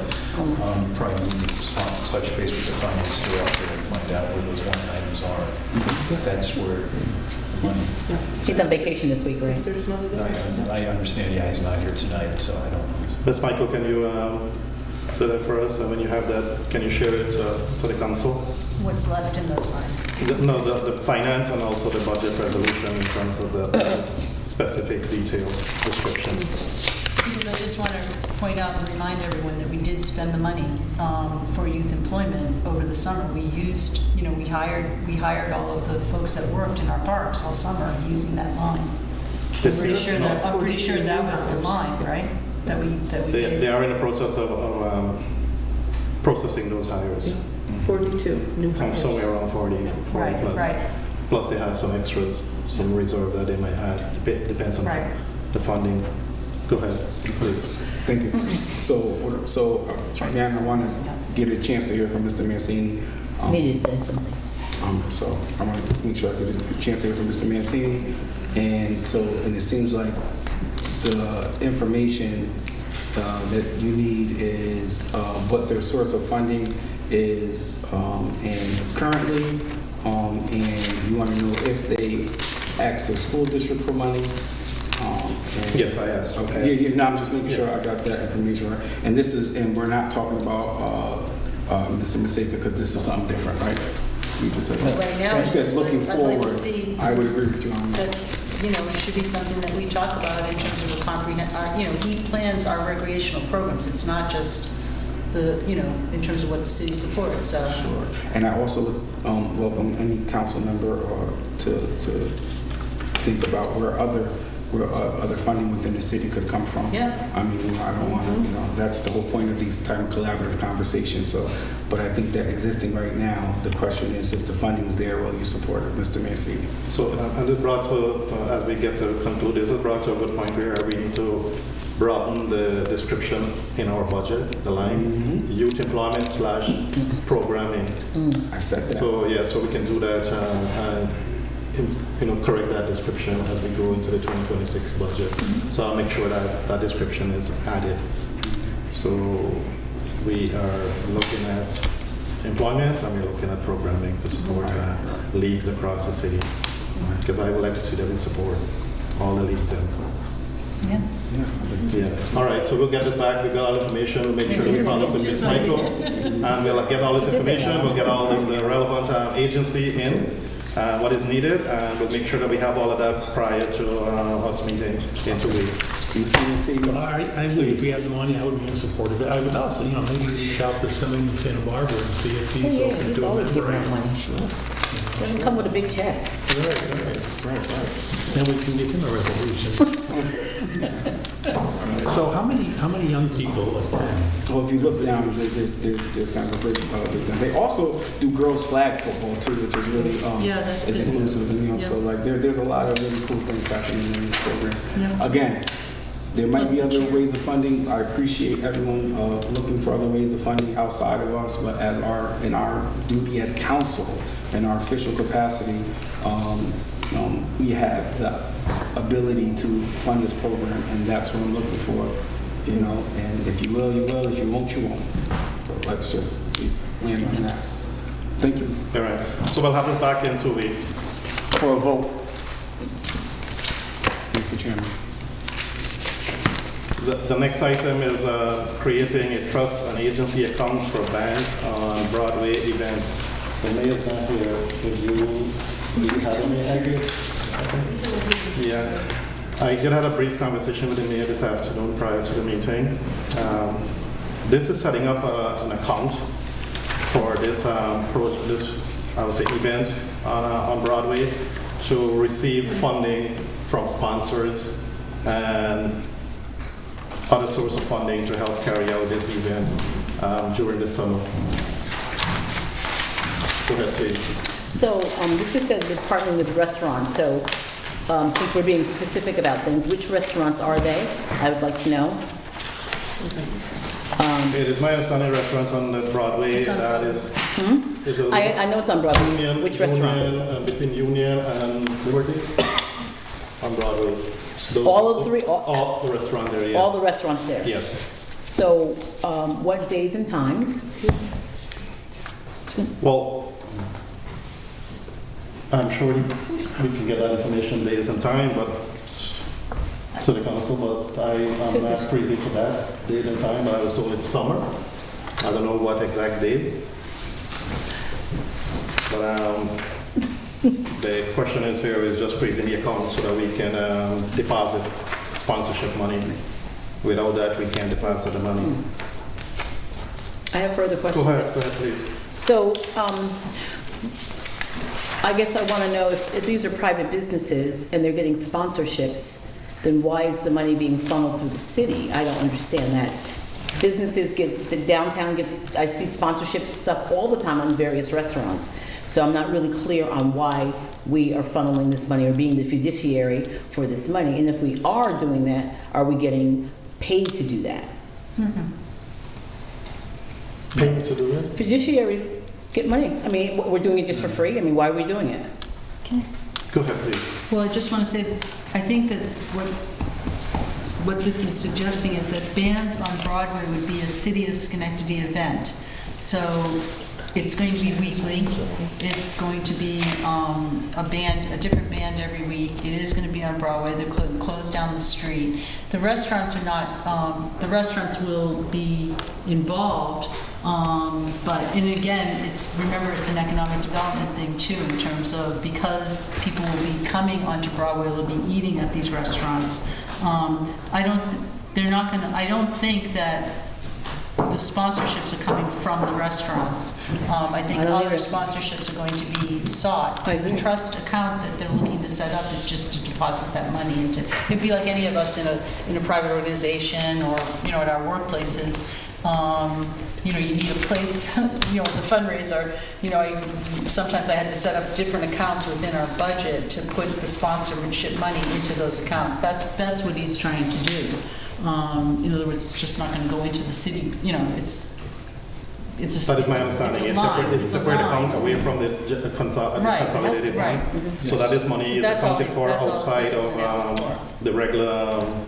probably need to touch base with the finance director and find out where those line items are. That's where the money. He's on vacation this week, right? There's no other. I understand. Yeah, he's not here tonight, so I don't know. Ms. Michael, can you do that for us? And when you have that, can you share it to the council? What's left in those lines? No, the finance and also the budget resolution in terms of the specific detail description. Because I just want to point out and remind everyone that we did spend the money for youth employment over the summer. We used, we hired all of the folks that worked in our parks all summer using that line. This I'm year? pretty sure that was the line, right? That we They gave. are in the process of processing those hires. 42 new hires. Somewhere around 40 Right, plus. right. Plus they have some extras, some reserve that they might add, depends on Right. the funding. Go ahead, please. Thank you. So again, I want to get a chance to hear from Mr. Mancini. Needed to say something. So I want to make sure I get a chance to hear from Mr. Mancini. And it seems like the information that you need is what their source of funding is and currently, and you want to know if they ask the school district for money. Yes, I asked. Okay. Yeah, no, I'm just making sure I got that information right. And we're not talking about Mr. Maseka because this is something different, right? You just said that. Right now, You said looking I'd like to forward. see I would agree with you on that. that, it should be something that we talk about in terms of a he plans our recreational programs. It's not just in terms of what the city supports, so. Sure. And I also welcome any council member to think about where other funding within the city could come from. Yeah. I mean, I don't want to, that's the whole point of these type of collaborative conversations. So, but I think that existing right now, the question is if the funding's there, will you support it, Mr. Mancini? So, and it brought to, as we get to conclude, this brought to a good point where we need to broaden the description in our budget, the line, youth employment / programming. I said that. So, yeah, so we can do that and correct that description as we go into the 2026 budget. So I'll make sure that that description is added. So we are looking at employment and we're looking at programming to support leagues across the city. Because I would like to see that we support all the leagues. Yeah. Yeah. All right, so we'll get this back. We got all the information. We'll make sure we follow up with Ms. Michael. And we'll get all this information. We'll get all the relevant agency in. What is needed, and we'll make sure that we have all of that prior to us meeting in 2 weeks. Well, I would, if we had the money, I would be in support of it. I would also, maybe reach out to someone in Santa Barbara and see if he's Yeah, open he's to always it. giving out money. Doesn't come with a big check. Right. Then we can get him a resolution. So how many young people attend? Well, if you look down, there's kind of a breakdown. They also do girls flag football too, which is really that's is good. inclusive. And, so like there's a lot of really cool things happening in this program. Yeah. Again, there might be other ways of funding. I appreciate everyone looking for other ways of funding outside of us, but in our duty as council, in our official capacity, we have the ability to fund this program, and that's what I'm looking for. And if you will, you will. If you won't, you won't. But let's just at least land on that. Thank you. All right. So we'll have this back in 2 weeks. For a vote. Mr. Chairman. The next item is creating a trust and agency account for bands on Broadway event. The mayor's not here. Do you have any ideas? Yeah. I did have a brief conversation with the mayor this afternoon prior to the meeting. This is setting up an account for this, I would say, event on Broadway to receive funding from sponsors and other source of funding to help carry out this event during the summer. Go ahead, please. So this is says we're partnering with restaurants, so since we're being specific about things, which restaurants are they? I would like to know. It is my understanding restaurant on the Broadway that is... is a- I know it's on Broadway. Union, Which restaurant? between Union and Liberty on Broadway. Those- All of three? All the restaurant there, yes. All the restaurants there? Yes. So what days and times? Well, I'm sure we can get that information days and time, but to the council, but I'm not privy to that date and time, but I was told it's summer. I don't know what exact date. But the question is here is just creating the account so that we can deposit sponsorship money. Without that, we can't deposit the money. I have further Go questions. ahead, please. So I guess I want to know if these are private businesses and they're getting sponsorships, then why is the money being funneled through the city? I don't understand that. Businesses get, the downtown gets, I see sponsorship stuff all the time on various restaurants. So I'm not really clear on why we are funneling this money or being the fiduciary for this money. And if we are doing that, are we getting paid to do that? Paid to do it? Fiduciaries get money. I mean, we're doing it just for free? I mean, why are we doing it? Go ahead, please. Well, I just want to say, I think that what this is suggesting is that bands on Broadway would be a City of Schenectady event. So it's going to be weekly. It's going to be a different band every week. It is going to be on Broadway. They're closed down the street. The restaurants are not, the restaurants will be involved, and again, remember, it's an economic development thing too, in terms of, because people will be coming onto Broadway, they'll be eating at these restaurants. I don't think that the sponsorships are coming from the restaurants. I think I don't other either. sponsorships are going to be sought. I agree. The trust account that they're looking to set up is just to deposit that money into. It'd be like any of us in a private organization or, at our workplaces. You need a place, as a fundraiser, sometimes I had to set up different accounts within our budget to put the sponsorship money into those accounts. That's what he's trying to do. In other words, it's just not going to go into the city, it's a... That is my understanding. It's a separate account away from the consolidated Right. fund. So that this money is That's all accounted for that's all outside this is asking for. of the regular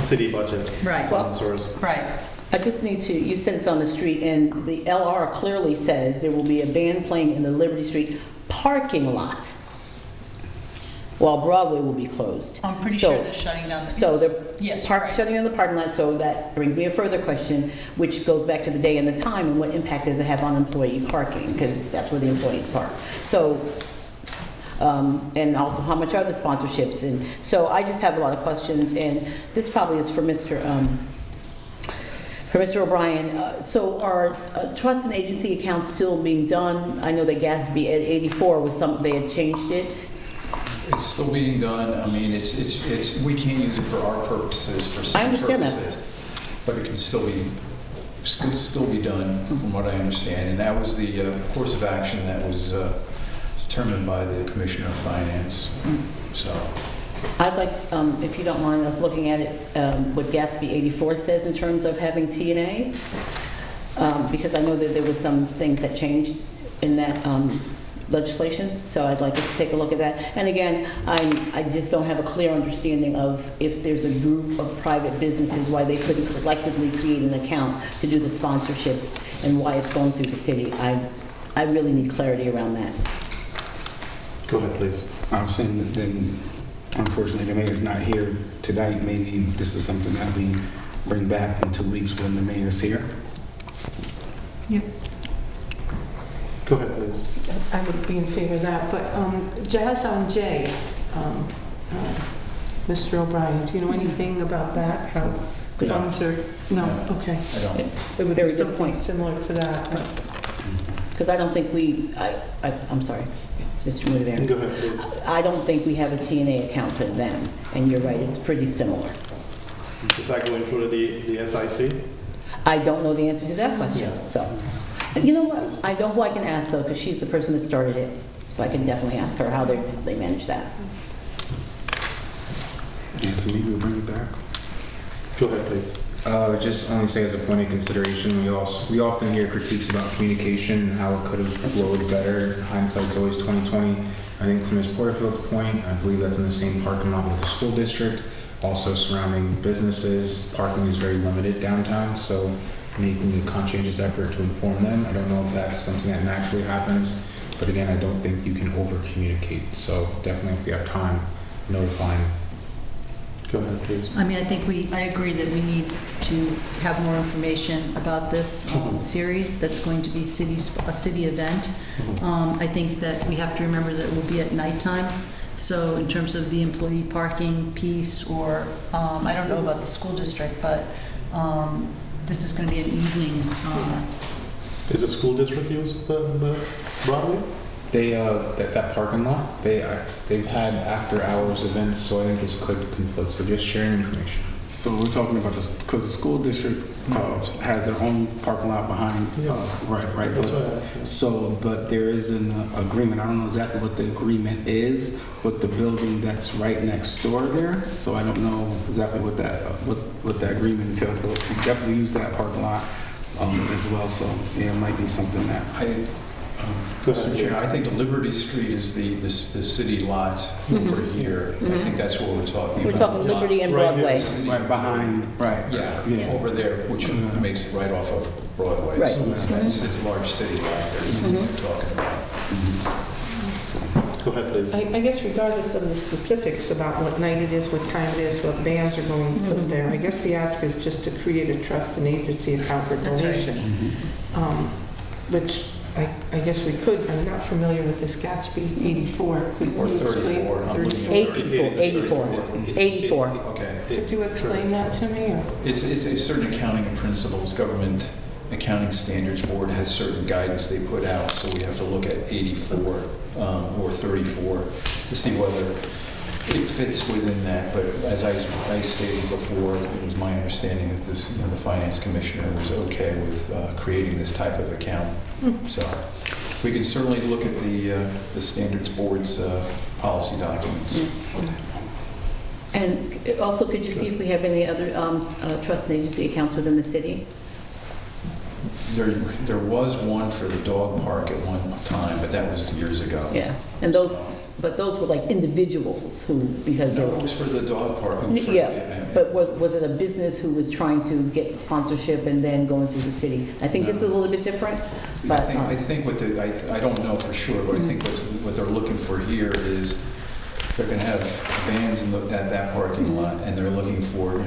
city budget. Right. Source. Right. I just need to, you said it's on the street, and the LR clearly says there will be a band playing in the Liberty Street parking lot while Broadway will be closed. I'm pretty So- sure they're shutting down the... So Yes, they're right. shutting down the parking lot, so that brings me a further question, which goes back to the day and the time, and what impact does it have on employee parking? Because that's where the employees park. So, and also, how much are the sponsorships? And so I just have a lot of questions, and this probably is for Mr. O'Brien. So are trust and agency accounts still being done? I know that Gatsby at 84 was they had changed it. It's still being done. I mean, it's we can't use it for our purposes, for city I understand that. purposes. But it can still be done, from what I understand. And that was the course of action that was determined by the Commissioner of Finance. So, I'd like, if you don't mind us looking at it, what Gatsby 84 says in terms of having T&A, because I know that there were some things that changed in that legislation, so I'd like us to take a look at that. And again, I just don't have a clear understanding of if there's a group of private businesses, why they couldn't collectively create an account to do the sponsorships and why it's going through the city. I really need clarity around that. Go ahead, please. I was saying that then, unfortunately, the mayor's not here tonight. Maybe this is something that we bring back in 2 weeks when the mayor's here. Yep. Go ahead, please. I would be in favor of that, but Jazz on J, Mr. O'Brien, do you know anything about that? How the No. funds are, no, No. okay. I don't. It would Very be good something point. similar to that. Because I don't think I'm sorry, it's Mr. Motivaren. Go ahead, please. I don't think we have a TNA account for them, and you're right, it's pretty similar. Is that going through the SIC? I don't know the answer to that question, so. You know what, I know who I can ask though, because she's the person that started it, so I can definitely ask her how they manage that. Anthony, we'll bring it back. Go ahead, please. Just only say as a point of consideration, we often hear critiques about communication, how it could have flowed better. Hindsight's always 20/20. I think to Ms. Porterfield's point, I believe that's in the same parking lot with the school district, also surrounding businesses. Parking is very limited downtown, so making a conscientious effort to inform them. I don't know if that's something that naturally happens, but again, I don't think you can over-communicate. So definitely if we have time, notifying. Go ahead, please. I mean, I agree that we need to have more information about this series that's going to be a city event. I think that we have to remember that it will be at nighttime. So in terms of the employee parking piece, or I don't know about the school district, but this is going to be an evening. Is the school district use the Broadway? They that parking lot, they've had after hours events, so I think this could conflict. So just sharing information. So we're talking about this, because the school district has their own parking lot behind, right. That's what I asked, yeah. So, but there is an agreement, I don't know exactly what the agreement is with the building that's right next door there. So I don't know exactly what that agreement entails, but we definitely use that parking lot as well. So yeah, it might be something that. Go ahead, Mr. Chair, please. I think Liberty Street is the city lot over here. I think that's what we're talking about. We're talking Liberty and Right here. Broadway. Right behind, right. Yeah, over there, which makes it right off of Broadway. Right. So it's that large city lot that we're talking about. Go ahead, please. I guess regardless of the specifics about what night it is, what time it is, what bands are going to put there, I guess the ask is just to create a trust and agency account for That's right. donation. Which I guess we could, I'm not familiar with this Gatsby 84. Could Or you explain- 34. I'm looking at 84. Okay. Could you explain that to me? Or? It's a certain accounting principles. Government Accounting Standards Board has certain guidance they put out, so we have to look at 84 or 34 to see whether it fits within that. But as I stated before, it was my understanding that this, the finance commissioner was okay with creating this type of account. So we can certainly look at the Standards Board's policy documents. And also, could you see if we have any other trust and agency accounts within the city? There was one for the dog park at one time, but that was years ago. Yeah, and those were like individuals who, because they No, it were... was for the dog park. It was for the Yeah, event. but was it a business who was trying to get sponsorship and then going through the city? I think this is a little bit different, but... I think what I don't know for sure, but I think what they're looking for here is they're going to have bands at that parking lot, and they're looking for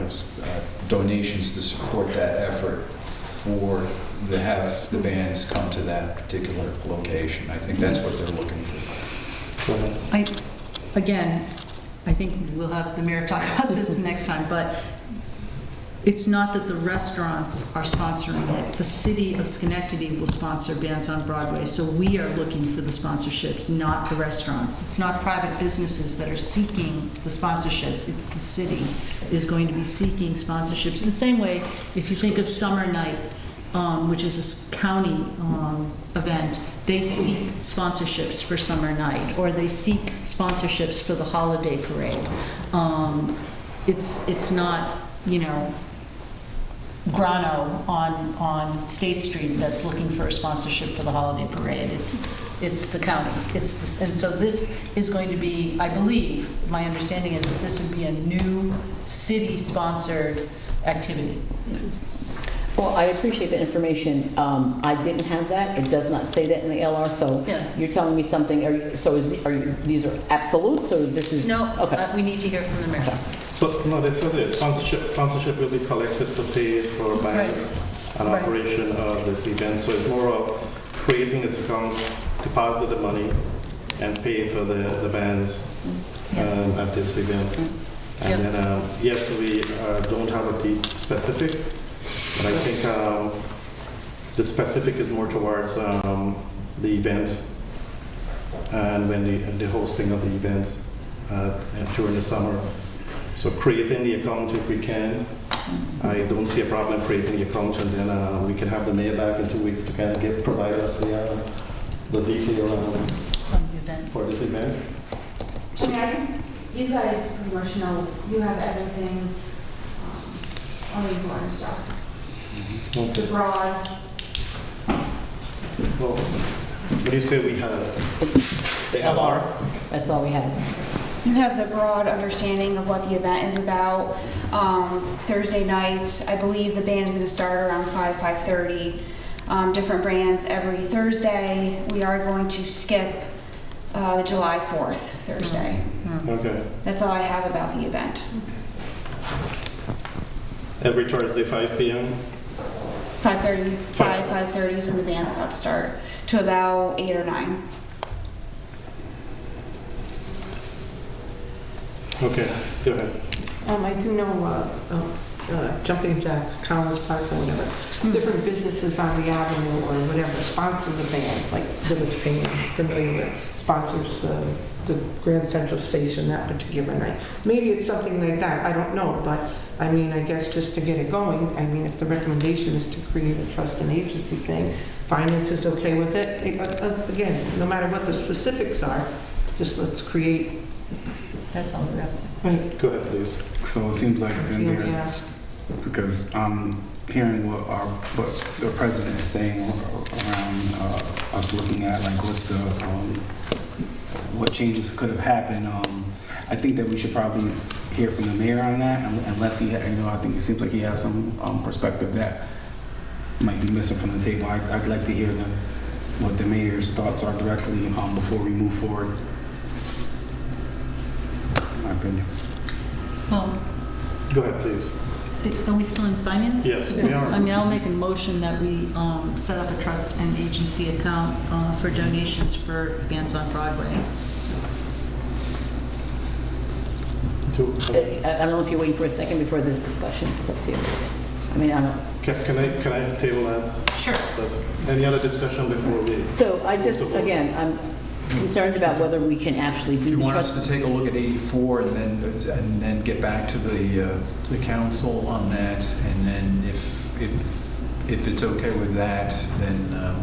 donations to support that effort for to have the bands come to that particular location. I think that's what they're looking for. Go ahead. I think we'll have the mayor talk about this next time, but it's not that the restaurants are sponsoring it. The city of Schenectady will sponsor Bands on Broadway, so we are looking for the sponsorships, not the restaurants. It's not private businesses that are seeking the sponsorships. It's the city is going to be seeking sponsorships. The same way, if you think of Summer Night, which is a county event, they seek sponsorships for Summer Night, or they seek sponsorships for the holiday parade. It's not, Grano on State Street that's looking for a sponsorship for the holiday parade. It's the county. And so this is going to be, I believe, my understanding is that this would be a new city-sponsored activity. Well, I appreciate the information. I didn't have that. It does not say that in the LR, so Yeah. you're telling me something. These are absolutes, or this is... No, Okay. we need to hear from the mayor. So, no, they said it. Sponsorship will be collected to pay for bands and Right. operation of this event. So it's more of creating this account, deposit the money, and pay for the bands at this event. And then, yes, we don't have a date specific, but I think the specific is more towards the event and when the hosting of the event during the summer. So creating the account if we can. I don't see a problem creating the account, and then we can have the mayor back in 2 weeks to kind of provide us the detail for this event. I mean, I think you guys pretty much know, you have everything, all the important stuff. Okay. The broad, Well, what do you say we have? The LR? That's all we have. you have the broad understanding of what the event is about. Thursday nights, I believe the band is going to start around 5:30. Different brands every Thursday. We are going to skip the July 4th Thursday. Okay. That's all I have about the event. Every Thursday, 5 p.m.? 5:30, 5:30 is when the band's about to start, to about 8 or 9. Okay, go ahead. I do know Jumping Jacks, Collins Park, or whatever, different businesses on the avenue or whatever sponsor the bands, like Village Paint, familiar with, sponsors the Grand Central Station that particular night. Maybe it's something like that, I don't know, but I mean, I guess just to get it going, I mean, if the recommendation is to create a trust and agency thing, finance is okay with it. Again, no matter what the specifics are, just let's create. That's all we're asking. Right. Go ahead, please. So it seems like That's in the only there, ask. because I'm hearing what the president is saying around us looking at like what's the what changes could have happened. I think that we should probably hear from the mayor on that, unless he, I think it seems like he has some perspective that might be missing from the table. I'd like to hear what the mayor's thoughts are directly before we move forward. In my opinion. Well, Go ahead, please. are we still in finance? Yes, we are. I mean, I'll make a motion that we set up a trust and agency account for donations for bands on Broadway. I don't know if you're waiting for a second before there's discussion. It's up to you. I mean, I don't. Can I table that? Sure. Any other discussion before we? So I just, again, I'm concerned about whether we can actually do Do you the want us trust. to take a look at 84 and then get back to the council on that? And then if it's okay with that, then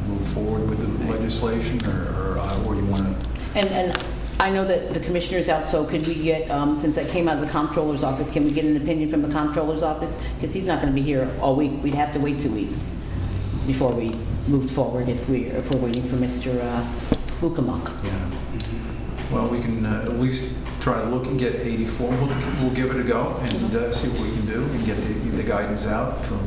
move forward with the legislation, or you want to? And I know that the commissioner's out, so could we get, since that came out of the comptroller's office, can we get an opinion from the comptroller's office? Because he's not going to be here all week. We'd have to wait 2 weeks before we moved forward if we're waiting for Mr. Bukamak. Yeah. Well, we can at least try to look and get 84. We'll give it a go and see what we can do and get the guidance out from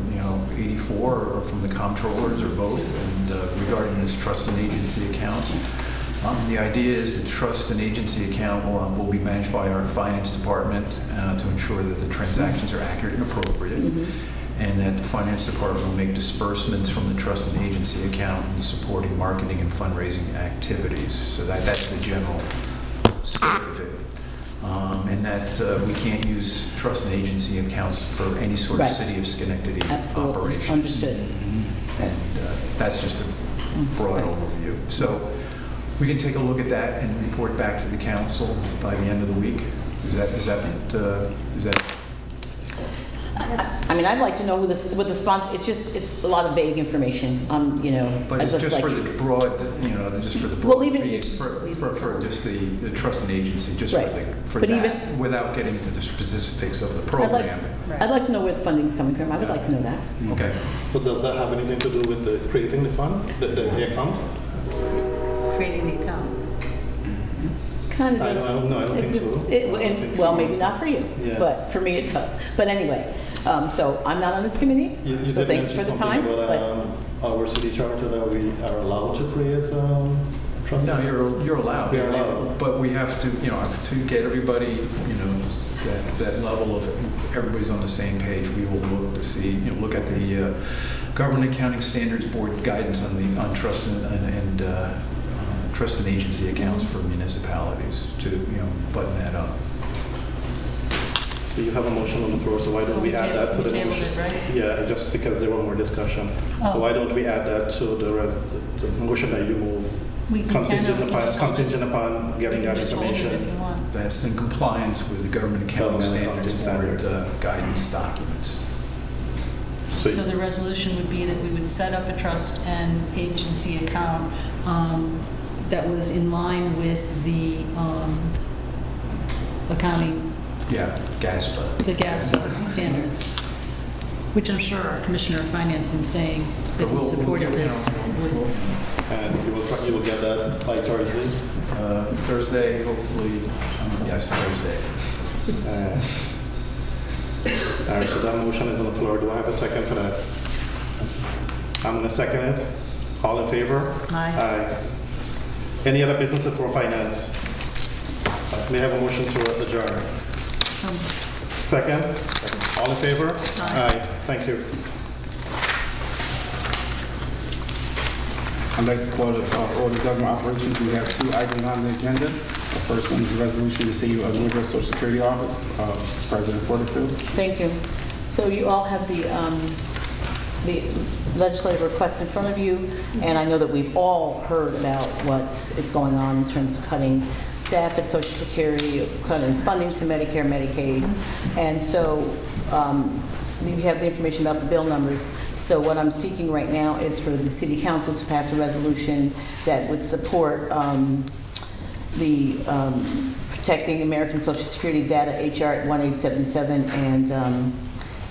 84 or from the comptrollers or both. And regarding this trust and agency account, the idea is the trust and agency account will be managed by our finance department to ensure that the transactions are accurate and appropriate. And that the finance department will make disbursements from the trust and agency account in supporting marketing and fundraising activities. So that's the general scope of it. And that we can't use trust and agency accounts for any sort of Right. City of Schenectady Absolutely. operations. Understood. And that's just a broad overview. So we can take a look at that and report back to the council by the end of the week. Is that I mean, I'd like to know what the sponsor, it's a lot of vague information, But I it's just like- for the broad, just for the Well, broad even piece, if- for just the trust and agency, just Right. for But that, without getting into the specifics of the program. I'd like to know where the funding's coming from. I would like to know that. Okay. But does that have anything to do with creating the fund, the account? Creating the account. Kind of. I don't know. I don't think so. Well, maybe not for you, Yeah. but for me it does. But anyway, so I'm not on this committee, You so did thank you mention for the something time. about our city charter that we are allowed to create trust. No, you're allowed. We are allowed. But we have to, to get everybody, that level of, everybody's on the same page. We will look to see, look at the Government Accounting Standards Board guidance on trust and trust and agency accounts for municipalities to, button that up. So you have a motion on the floor, so why don't we add that to We the tabled motion? it, right? Yeah, just because there was more discussion. Oh. So why don't we add that to the motion that you move? We can, or we can just hold it. Contingent upon We getting can that just hold it if information. you want. That's in compliance with the government accounting Government standards accounting board guidance documents. So So the resolution would be that we would set up a trust and agency account that was in line with the accounting, Yeah, GASPA. the gas standards, which I'm sure our Commissioner of Finance in saying that he supported this would. and you will get that by Thursday. Thursday, hopefully, yes, Thursday. All right, so that motion is on the floor. Do I have a second for that? I'm going to second it. All in favor? Aye. Any other businesses for finance? May I have a motion to adjourn? So Second? All in favor? Aye. Thank you. I'd like to call the order of government operations. We have 2 items on the agenda. The first one is a resolution to see of New York Social Security Office, President Porterfield. Thank you. So you all have the legislative request in front of you, and I know that we've all heard about what is going on in terms of cutting staff at Social Security, cutting funding to Medicare, Medicaid, and so you have the information about the bill numbers. So what I'm seeking right now is for the City Council to pass a resolution that would support the Protecting American Social Security Data, HR 1877,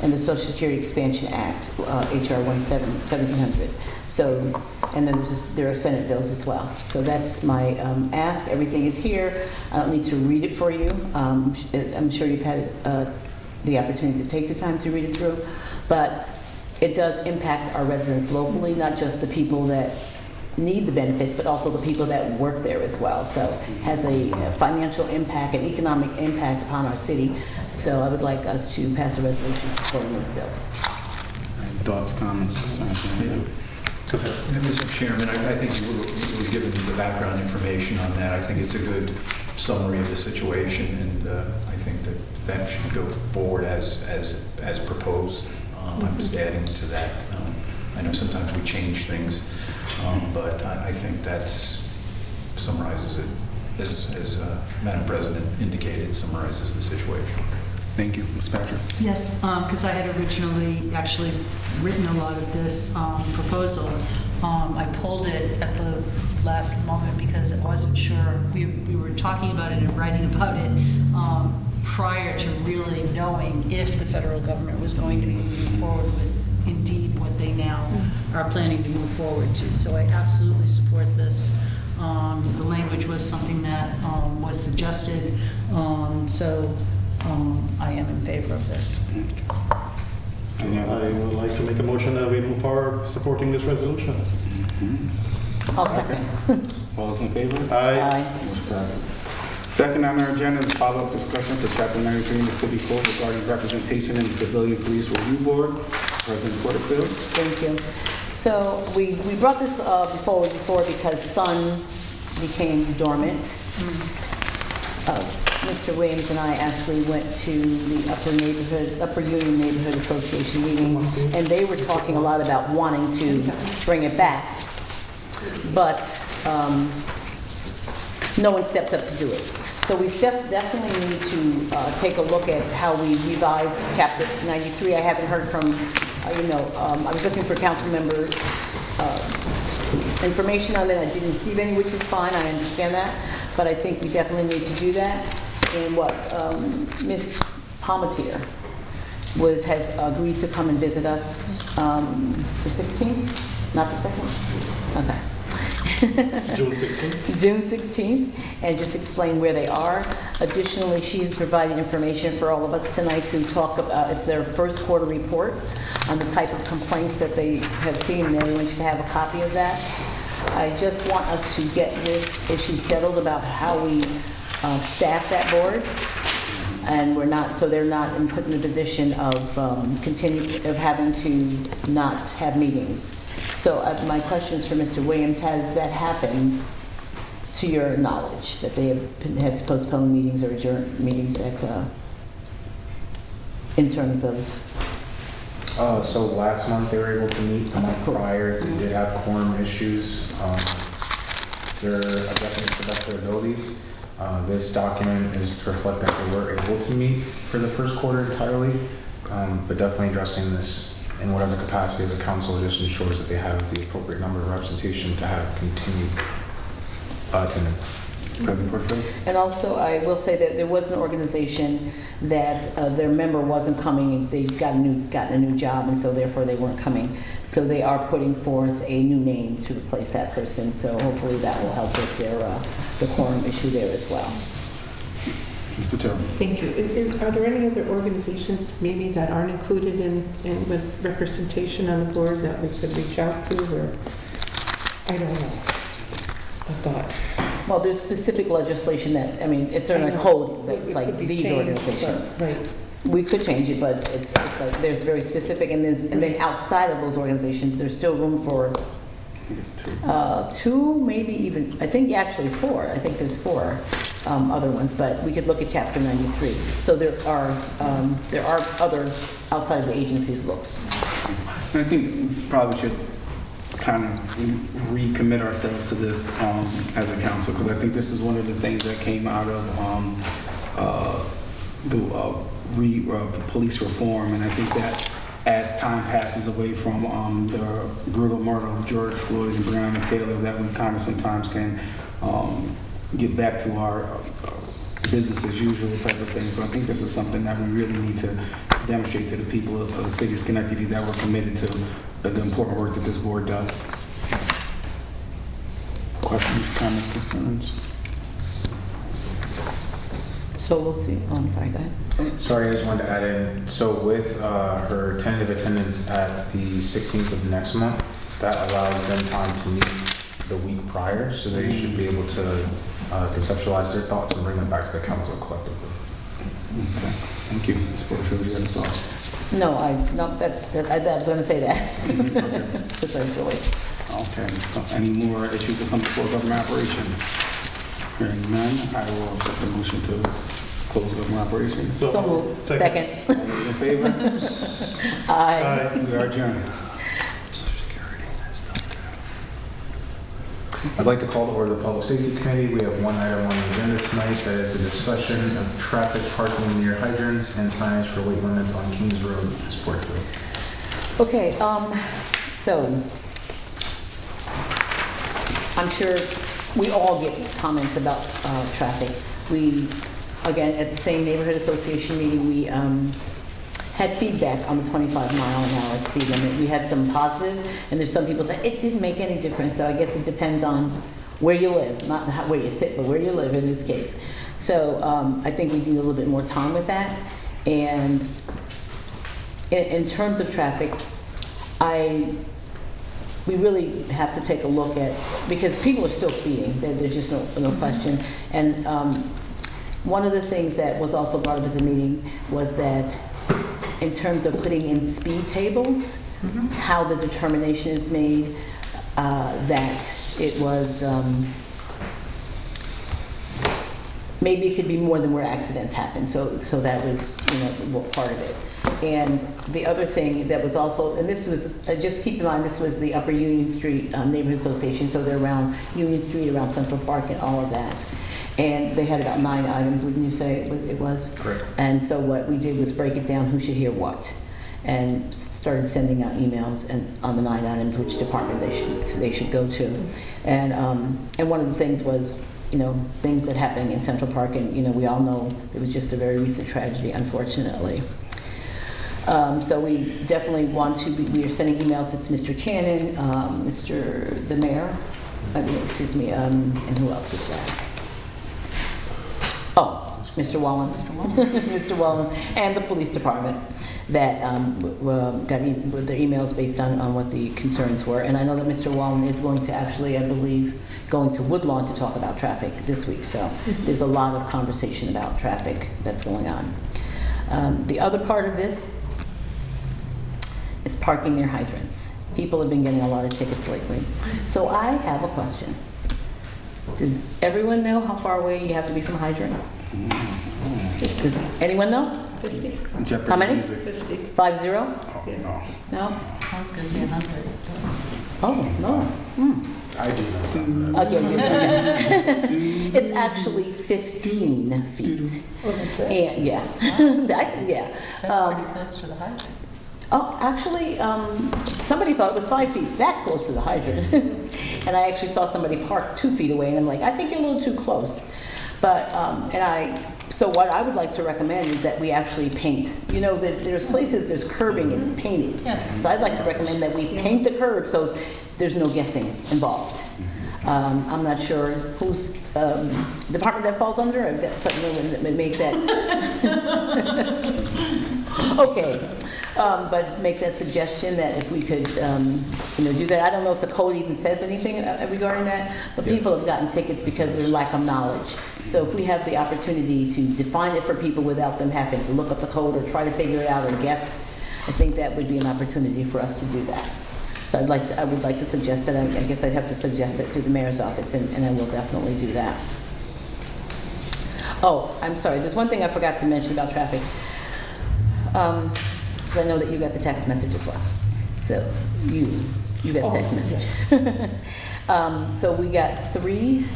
and the Social Security Expansion Act, HR 1700. So, and then there are Senate bills as well. So that's my ask. Everything is here. I don't need to read it for you. I'm sure you've had the opportunity to take the time to read it through, but it does impact our residents locally, not just the people that need the benefits, but also the people that work there as well. So it has a financial impact, an economic impact upon our city. So I would like us to pass a resolution supporting those bills. Thoughts, comments, concerns? Mr. Chairman, I think you were given the background information on that. I think it's a good summary of the situation, and I think that should go forward as proposed. I'm just adding to that. I know sometimes we change things, but I think that summarizes it, as Madam President indicated, summarizes the situation. Thank you. Ms. Patrick? yes, because I had originally actually written a lot of this proposal. I pulled it at the last moment because I wasn't sure. We were talking about it and writing about it prior to really knowing if the federal government was going to be moving forward with indeed what they now are planning to move forward to. So I absolutely support this. The language was something that was suggested, so I am in favor of this. I would like to make a motion that we move forward supporting this resolution. I'll second. All those in favor? Aye. Motion passes. Second on our agenda is follow-up discussion for Chapter 93 in the City Code regarding representation in the Civilian Police Review Board. President Porterfield. Thank you. So we brought this before because Sun became dormant. Mr. Williams and I actually went to the Upper Union Neighborhood Association meeting, and they were talking a lot about wanting to bring it back, but no one stepped up to do it. So we definitely need to take a look at how we revise Chapter 93. I haven't heard from, I was looking for council member information on it. I didn't receive any, which is fine. I understand that. But I think we definitely need to do that. And what Ms. Palmatier has agreed to come and visit us the 16th, not the 2nd? Okay. June 16th? June 16th, and just explain where they are. Additionally, she has provided information for all of us tonight to talk about, it's their first quarter report on the type of complaints that they have seen, and everyone should have a copy of that. I just want us to get this issue settled about how we staff that board, and they're not put in the position of having to not have meetings. So my question is for Mr. Williams: has that happened to your knowledge, that they have had to postpone meetings or adjourn meetings at in terms of, So last month they were able to meet. The month Cool. prior, they did have quorum issues. They're addressing it to the best of their abilities. This document is to reflect that they were able to meet for the first quarter entirely, but definitely addressing this in whatever capacity the council just ensures that they have the appropriate number of representation to have continued attendance. President Portillo? and also I will say that there was an organization that their member wasn't coming, they gotten a new job, and so therefore they weren't coming. So they are putting forth a new name to replace that person, so hopefully that will help with their, the quorum issue there as well. Mr. Terrell? Thank you. Are there any other organizations maybe that aren't included in with representation on the board that we could reach out to, or, I don't know, a thought? Well, there's specific legislation that, I mean, it's in I a know. code that's It like could be these changed, organizations. but- Right. We could change it, but it's like, there's very specific, and then outside of those organizations, there's still room for two, maybe even, I think actually four. I think there's four other ones, but we could look at Chapter 93. So there are other outside of the agency's looks. I think we probably should kind of recommit ourselves to this as a council, because I think this is one of the things that came out of the police reform, and I think that as time passes away from the brutal murder of George Floyd and Breonna Taylor, that we kind of sometimes can get back to our business as usual type of thing. So I think this is something that we really need to demonstrate to the people of the city of Schenectady that we're committed to the important work that this board does. Questions, comments, concerns? So we'll see. Oh, I'm sorry, go ahead. Sorry, I just wanted to add in, so with her tentative attendance at the 16th of next month, that allows them time to meet the week prior, so they should be able to conceptualize their thoughts and bring them back to the council collectively. Okay, thank you. Ms. Porterfield, you have a thought? No, I was going to say that. Essentially. Okay, so any more issues that come before government operations? Hearing none, I will accept the motion to close government operations. So moved. Second. All those in favor? Aye. We are adjourned. I'd like to call to order the Public Safety Committee. We have one item on the agenda tonight, that is the discussion of traffic parking near hydrants and signage for weight limits on Kings Road, Sportsville. Okay, so I'm sure we all get comments about traffic. We, again, at the same neighborhood association meeting, we had feedback on the 25-mile-an-hour speed limit. We had some positive, and there's some people say it didn't make any difference. So I guess it depends on where you live, not where you sit, but where you live in this case. So I think we need a little bit more time with that. And in terms of traffic, we really have to take a look at, because people are still speeding, there's just no question. And one of the things that was also brought up at the meeting was that in terms of putting in speed tables, how the determination is made, that it was, maybe it could be more than where accidents happen. So that was, part of it. And the other thing that was also, and this was, just keep in mind, this was the Upper Union Street Neighborhood Association, so they're around Union Street, around Central Park, and all of that. And they had about 9 items, wouldn't you say it was? Correct. And so what we did was break it down, who should hear what, and started sending out emails and on the 9 items, which department they should go to. And one of the things was, things that happened in Central Park, and we all know it was just a very recent tragedy, unfortunately. So we definitely we are sending emails. It's Mr. Cannon, the mayor, and who else was that? Oh, Mr. Wallen. Mr. Wallen, and the police department that got their emails based on what the concerns were. And I know that Mr. Wallen is going to actually, I believe, going to Woodlawn to talk about traffic this week. So there's a lot of conversation about traffic that's going on. The other part of this is parking near hydrants. People have been getting a lot of tickets lately. So I have a question. Does everyone know how far away you have to be from a hydrant? Does anyone know? 50? Jeopardy How many? music. 50. 50? Oh, no. No? I was going to say 100. Oh, no. I do know. Okay. It's actually 15 feet. Oh, that's it. And, yeah. Yeah. That's pretty close to the hydrant. Oh, actually, somebody thought it was 5 feet. That's close to the hydrant. And I actually saw somebody park 2 feet away, and I'm like, I think you're a little too close. But, so what I would like to recommend is that we actually paint. You know, that there's places, there's curbing, it's painted. Yeah. So I'd like to recommend that we paint the curb so there's no guessing involved. I'm not sure whose department that falls under. I've got something that would make that. Okay. But make that suggestion that if we could, do that. I don't know if the code even says anything regarding that, but people have gotten tickets because their lack of knowledge. So if we have the opportunity to define it for people without them having to look up the code or try to figure it out or guess, I think that would be an opportunity for us to do that. So I would like to suggest that. I guess I'd have to suggest it through the mayor's office, and I will definitely do that. Oh, I'm sorry. There's one thing I forgot to mention about traffic. Because I know that you got the text message as well. So you got the text message. So we got 3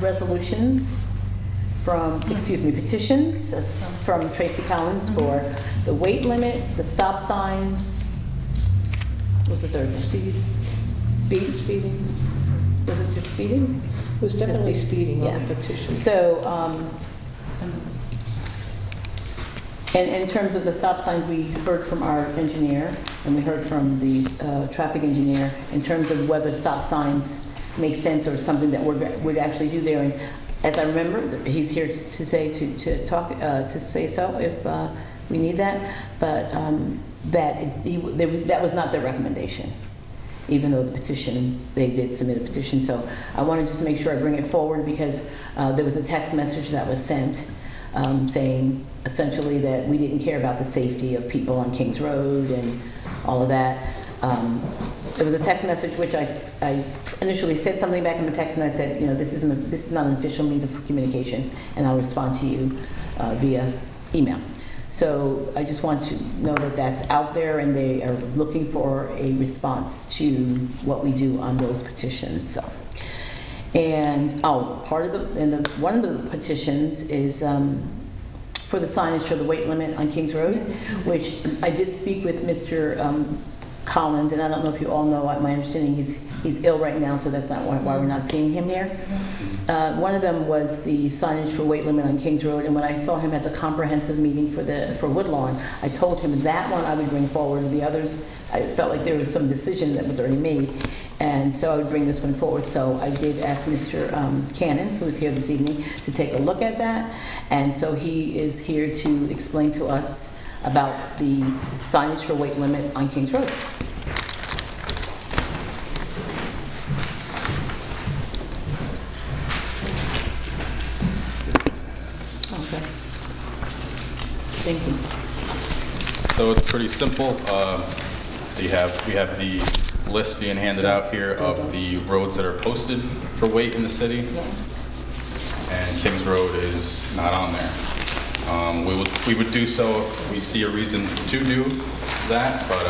resolutions petitions from Tracy Collins for the weight limit, the stop signs. What was the third one? Speeding? Was it just speeding? It was definitely speeding on Yeah. the petition. So, and in terms of the stop signs, we heard from our engineer, and we heard from the traffic engineer in terms of whether stop signs make sense or something that we'd actually do there. And as I remember, he's here to say to say so if we need that. But that was not their recommendation, even though the petition, they did submit a petition. So I want to just make sure I bring it forward because there was a text message that was sent saying essentially that we didn't care about the safety of people on Kings Road and all of that. There was a text message which I initially said something back in the text, and I said, this is not an official means of communication, and I'll respond to you via email. So I just want to know that that's out there, and they are looking for a response to what we do on those petitions. So, and one of the petitions is for the signage for the weight limit on Kings Road, which I did speak with Mr. Collins, and I don't know if you all know, my understanding he's ill right now, so that's not why we're not seeing him here. One of them was the signage for weight limit on Kings Road, and when I saw him at the comprehensive meeting for Woodlawn, I told him that one I would bring forward. The others, I felt like there was some decision that was already made, and so I would bring this one forward. So I did ask Mr. Cannon, who is here this evening, to take a look at that, and so he is here to explain to us about the signage for weight limit on Kings Road. Okay. Thank you. So it's pretty simple. We have the list being handed out here of the roads that are posted for weight in the city, and Kings Road is not on there. We would do so if we see a reason to do that, but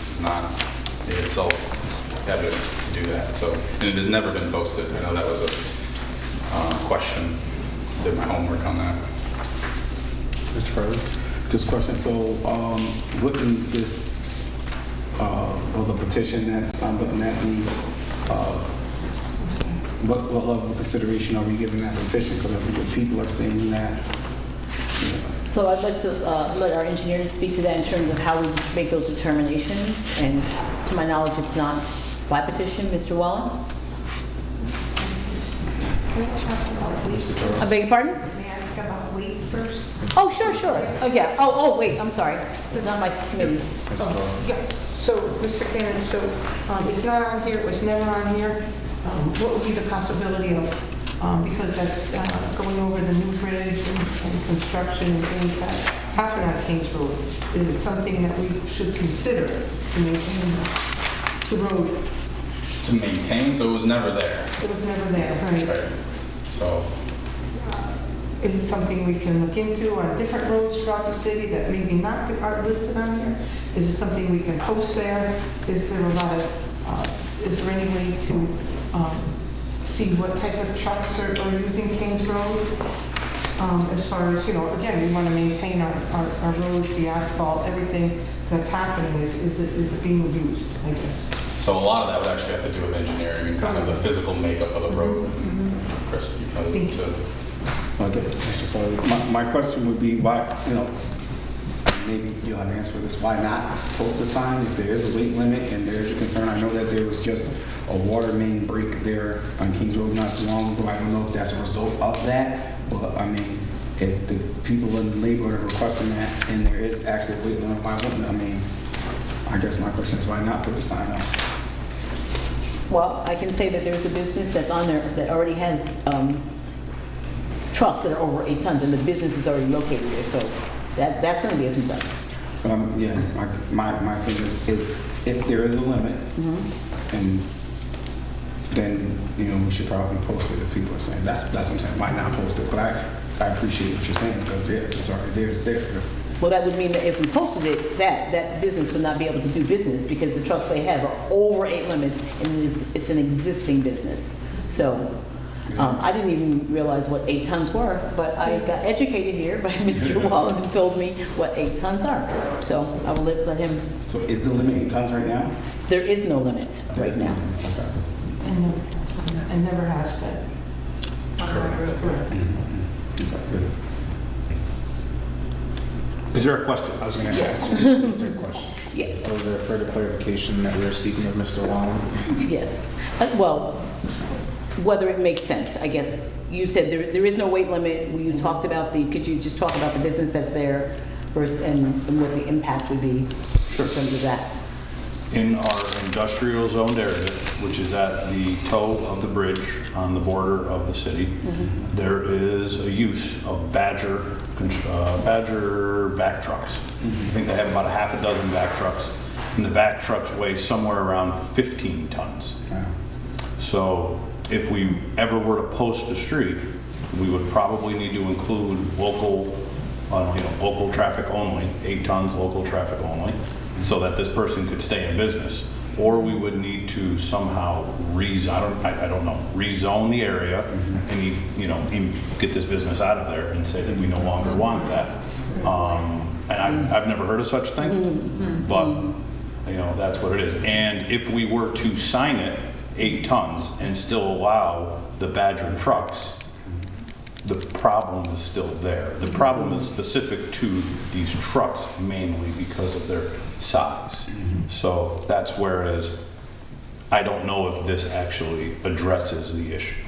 it's not in itself evident to do that. So, and it has never been posted. I know that was a question. Did my homework on that. Mr. Farley? Just a question. So, wouldn't this, or the petition that's signed, wouldn't that be, what level of consideration are we giving that petition? Because I think the people are saying that. So I'd like to let our engineer speak to that in terms of how we make those determinations. And to my knowledge, it's not by petition. Mr. Wallen? I beg your pardon? May I ask about weight first? Oh, sure. Oh, yeah. Oh, wait, I'm sorry. It's not my committee. Yeah. So, Mr. Cannon, so it's not on here, it was never on here. What would be the possibility of, because that's going over the new bridge and construction and things that happen on Kings Road, is it something that we should consider to maintain the road? To maintain, so it was never there. It was never there, right? Right. So Is it something we can look into on different roads throughout the city that maybe not are listed on here? Is it something we can post there? Is there a lot of, is there any way to see what type of trucks are using Kings Road? As far as, again, we want to maintain our roads, the asphalt, everything that's happening. Is it being used, I guess? So a lot of that would actually have to do with engineering and kind of the physical makeup of the road. Chris, you can allude to. I guess, Mr. Farley, my question would be why, maybe you'll have an answer for this, why not post a sign if there is a weight limit and there is a concern? I know that there was just a water main break there on Kings Road not too long ago. I don't know if that's a result of that, but I mean, if the people in the neighborhood are requesting that and there is actually a weight limit, why wouldn't, I guess my question is why not put the sign up? Well, I can say that there's a business that's on there that already has trucks that are over 8 tons, and the business is already located there, so that's going to be a concern. Yeah, my thing is if there is a limit, and then we should probably post it if people are saying that's what I'm saying. Why not post it? But I appreciate what you're saying because it's already there. Well, that would mean that if we posted it, that business would not be able to do business because the trucks they have are over 8 limits, and it's an existing business. So. I didn't even realize what 8 tons were, but I got educated here by Mr. Wallen who told me what 8 tons are. So I will let him. So is the limit 8 tons right now? There is no limit right now. And never has been. Correct. Is there a question? I was going to Yes. ask you, is there a question? Yes. Was there further clarification that we were seeking of Mr. Wallen? Yes. Well, whether it makes sense, I guess. You said there is no weight limit. You talked about could you just talk about the business that's there versus and what the impact would be in terms of that? In our industrial zoned area, which is at the toe of the bridge on the border of the city, there is a use of Badger back trucks. I think they have about a half a dozen back trucks, and the back trucks weigh somewhere around 15 tons. So if we ever were to post a street, we would probably need to include local traffic only, 8 tons local traffic only, so that this person could stay in business. Or we would need to somehow rezone the area and get this business out of there and say that we no longer want that. And I've never heard of such a thing, but that's what it is. And if we were to sign it 8 tons and still allow the Badger trucks, the problem is still there. The problem is specific to these trucks mainly because of their size. So that's whereas I don't know if this actually addresses the issue.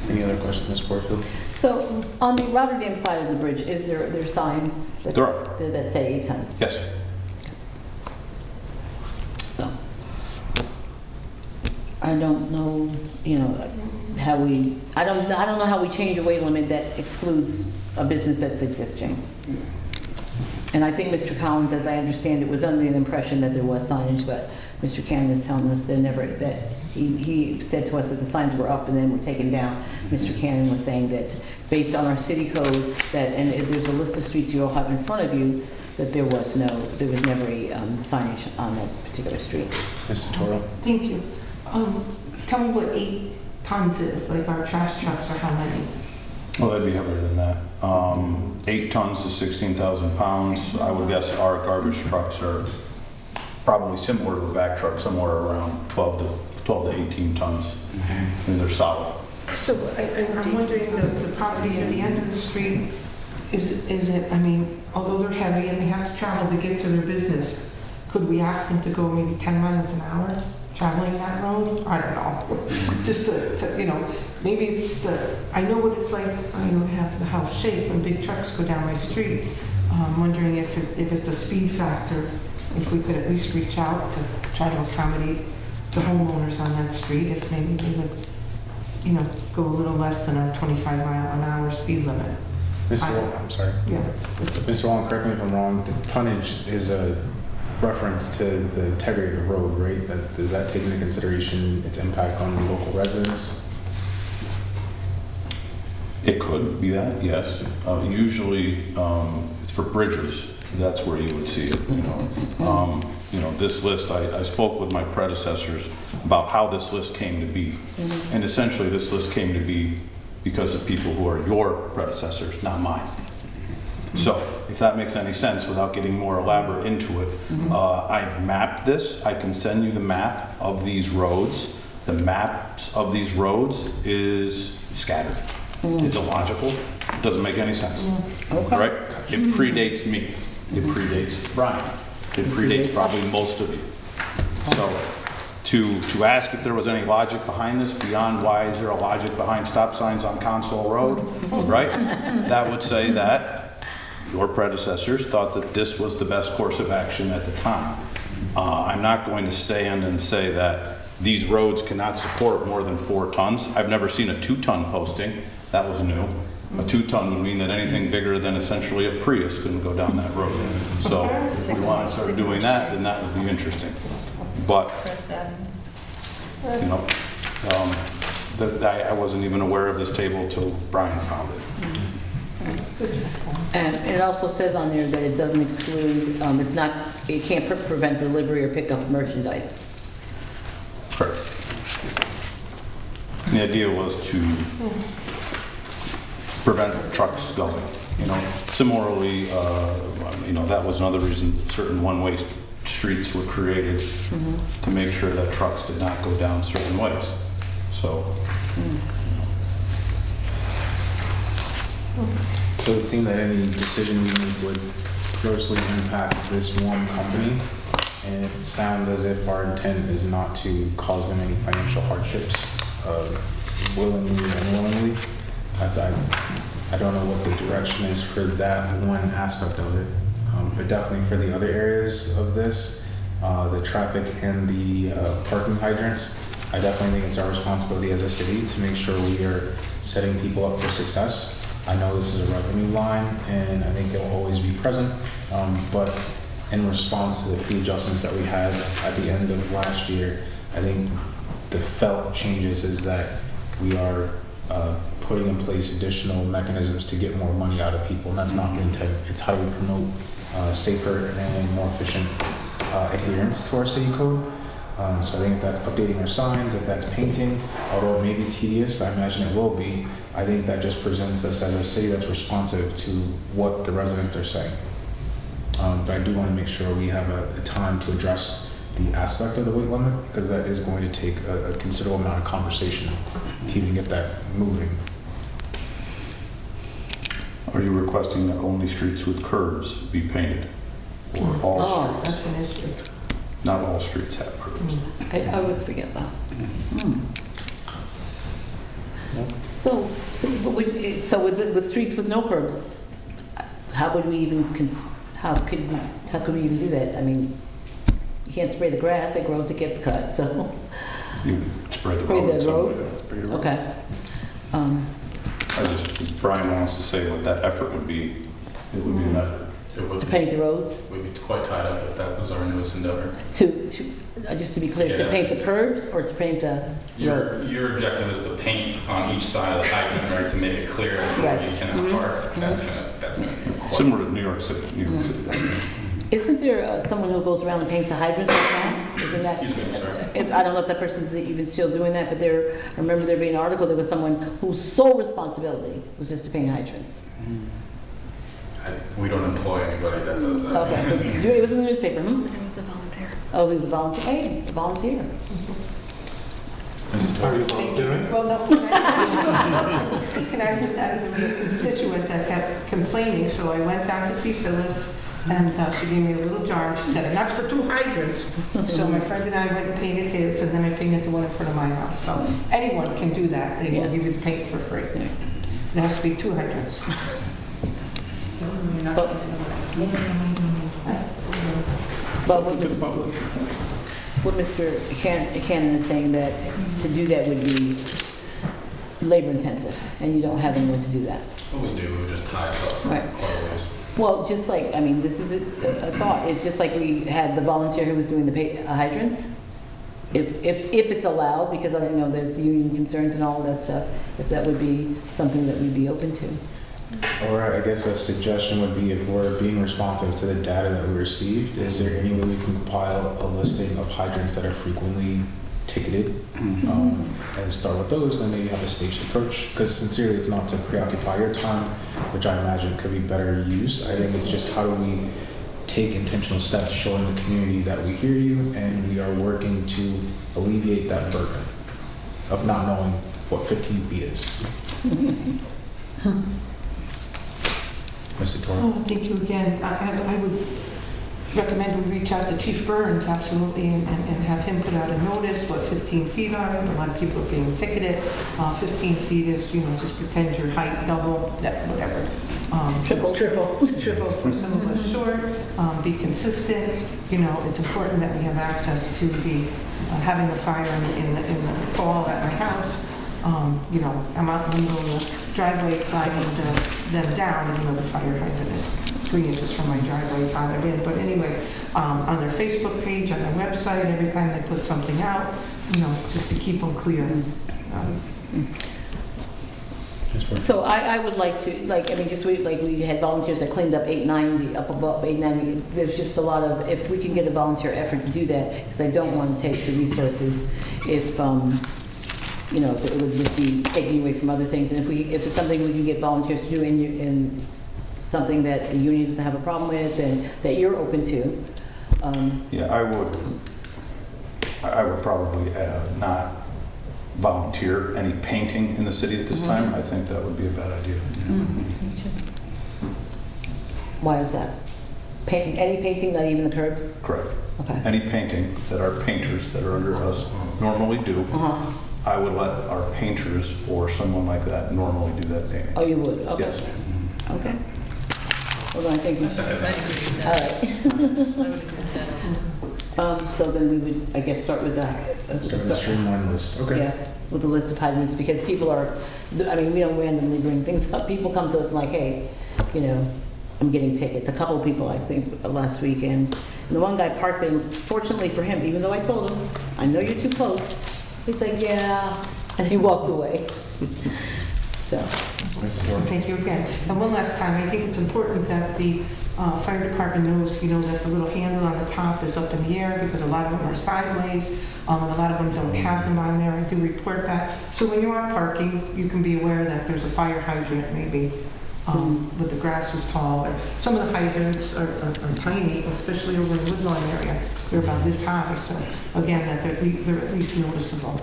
Any other questions, Ms. Porterfield? So on the Rotterdam side of the bridge, is there signs that say 8 tons? Yes. So I don't know, how I don't know how we change a weight limit that excludes a business that's existing. And I think Mr. Collins, as I understand it, was under the impression that there was signage, but Mr. Cannon is telling us that he said to us that the signs were up and then were taken down. Mr. Cannon was saying that based on our city code, and if there's a list of streets you all have in front of you, that there was never a signage on that particular street. Mr. Toro? Thank you. Tell me what 8 tons is, like our trash trucks are how many? Well, that'd be heavier than that. 8 tons is 16,000 pounds. I would guess our garbage trucks are probably similar to a vac truck, somewhere around 12 to 18 tons. And they're solid. So I'm wondering, the property at the end of the street, is it, although they're heavy and they have to travel to get to their business, could we ask them to go maybe 10 miles an hour traveling that road? I don't know. Just to maybe it's I know what it's like, they have the house shape when big trucks go down my street. I'm wondering if it's a speed factor, if we could at least reach out to try to accommodate the homeowners on that street, if maybe they would, go a little less than our 25-mile-an-hour speed limit. Mr. Wallen, I'm sorry. Yeah. Mr. Wallen, correct me if I'm wrong, the tonnage is a reference to the integrity of the road, right? Does that take into consideration its impact on local residents? It could be that, yes. Usually, it's for bridges, that's where you would see it, you know. This list, I spoke with my predecessors about how this list came to be. And essentially, this list came to be because of people who are your predecessors, not mine. So, if that makes any sense, without getting more elaborate into it, I've mapped this. I can send you the map of these roads. The maps of these roads is scattered. It's illogical. It doesn't make any sense. Right? It predates me. It predates Brian. It predates probably most of you. So, to ask if there was any logic behind this, beyond why is there a logic behind stop signs on Console Road, right? That would say that your predecessors thought that this was the best course of action at the time. I'm not going to stand and say that these roads cannot support more than 4 tons. I've never seen a 2-ton posting. That was new. A 2-ton would mean that anything bigger than essentially a Prius couldn't go down that road. So if we want to start doing that, then that would be interesting. But, you know, I wasn't even aware of this table till Brian found it. And it also says on there that it doesn't exclude, it can't prevent delivery or pickup of merchandise. Correct. The idea was to prevent trucks going, you know. Similarly, that was another reason certain one-way streets were created to make sure that trucks did not go down certain ways. So, So it seemed that any decision we make would grossly impact this one company, and it sounds as if our intent is not to cause them any financial hardships, willingly or unwillingly. I don't know what the direction is for that one aspect of it, but definitely for the other areas of this, the traffic and the parking hydrants, I definitely think it's our responsibility as a city to make sure we are setting people up for success. I know this is a revenue line, and I think it will always be present, but in response to the fee adjustments that we had at the end of last year, I think the felt changes is that we are putting in place additional mechanisms to get more money out of people, and that's not the intent. It's how do we promote safer and more efficient adherence to our city code. So I think if that's updating our signs, if that's painting, although it may be tedious, I imagine it will be, I think that just presents us as a city that's responsive to what the residents are saying. But I do want to make sure we have a time to address the aspect of the weight limit, because that is going to take a considerable amount of conversation to even get that moving. are you requesting that only streets with curbs be painted? Or all streets? That's an issue. Not all streets have curbs. I always forget that. So with streets with no curbs, how would we even, how could we even do that? I mean, you can't spray the grass, it grows, it gets cut, so. You spray the Spray road. the road? Okay. Brian wants to say what that effort would be. It would be an effort. It would To be, paint the roads? we'd be quite tied up if that was our newest endeavor. Just to be clear, to Yeah. paint the curbs or to paint the roads? Your objective is to paint on each side of the hydrant, right, to make it clear as to what you can park. That's gonna be quite. Similar to New York City. Isn't there someone who goes around and paints the hydrants right now? Isn't that? Excuse me, sorry. I don't know if that person's even still doing that, but I remember there being an article, there was someone whose sole responsibility was just to paint hydrants. We don't employ anybody that does that. Okay. It was in the newspaper, hmm? It was a volunteer. Oh, he was a volunteer. Hey, a volunteer. Are you volunteering? Well, no, can I just add a constituent that kept complaining, so I went down to see Phyllis, and she gave me a little jar, and she said, and that's for 2 hydrants. So my friend and I went and painted his, and then I painted the one in front of my house. So anyone can do that, and we'll give you the paint for free. It has to be 2 hydrants. But what Mr. Cannon is saying, that to do that would be labor intensive, and you don't have anyone to do that. What we do, we just tie us up for Right. quite a ways. Well, just like, I mean, this is a thought, just like we had the volunteer who was doing the hydrants, if it's allowed, because I know there's union concerns and all that stuff, if that would be something that we'd be open to. Or I guess a suggestion would be if we're being responsive to the data that we received, is there any way we can compile a listing of hydrants that are frequently ticketed and start with those and maybe have a staged approach? Because sincerely, it's not to preoccupy your time, which I imagine could be better use. I think it's just how do we take intentional steps showing the community that we hear you and we are working to alleviate that burden of not knowing what 15 feet is. Mr. Torres? Oh, thank you again. I would recommend we reach out to Chief Burns, absolutely, and have him put out a notice what 15 feet are. A lot of people are being ticketed. 15 feet is, just pretend your height double, that whatever. Triple for some of us short. Be consistent. It's important that we have access to the having a fire in the fall at my house. I'm out in the middle of the driveway flagging them down, even though the fire hydrant is 3 inches from my driveway farther in. But anyway, on their Facebook page, on their website, every time they put something out, just to keep them clear. So I would like to, we had volunteers that cleaned up 890, up above 890. There's just a lot of, if we can get a volunteer effort to do that, because I don't want to take the resources if it would just be taking away from other things. And if it's something we can get volunteers to do and something that the union doesn't have a problem with and that you're open to. Yeah, I would probably not volunteer any painting in the city at this time. I think that would be a bad idea. Why is that? Any painting, not even the curbs? Correct. Okay. Any painting that our painters that are under us normally do, I would let our painters or someone like that normally do that painting. Oh, you would? Okay. Yes. Okay. Well, then I think I all agree with that. right. I would agree with that also. So then we would, I guess, start with that. So the streamline list. Okay. Yeah, with the list of hydrants, because people are, we don't randomly bring things up. People come to us like, hey, I'm getting tickets. A couple of people, I think, last weekend. And the one guy parked there, fortunately for him, even though I told him, I know you're too close, he's like, yeah, and he walked away. So. Thank you again. And one last time, I think it's important that the fire department knows, that the little handle on the top is up in the air because a lot of them are sideways, and a lot of them don't have them on there. I do report that. So when you are parking, you can be aware that there's a fire hydrant maybe with the grass is tall. Some of the hydrants are tiny, especially over in the Woodlawn area. They're about this high. So again, that they're at least noticeable.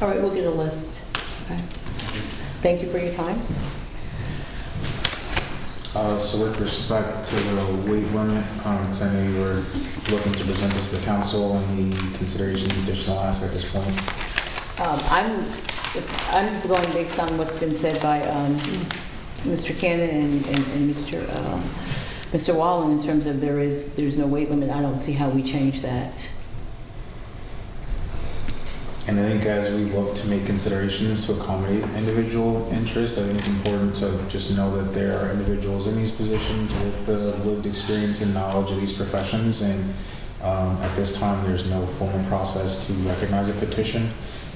All right, we'll get a list. Okay. Thank you for your time. So with respect to the weight limit, because I know you were looking to present this to the council, any considerations additional ask at this point? I'm going based on what's been said by Mr. Cannon and Mr. Wallen in terms of there's no weight limit. I don't see how we change that. And I think as we look to make considerations to accommodate individual interests, I think it's important to just know that there are individuals in these positions with the lived experience and knowledge of these professions. And at this time, there's no formal process to recognize a petition.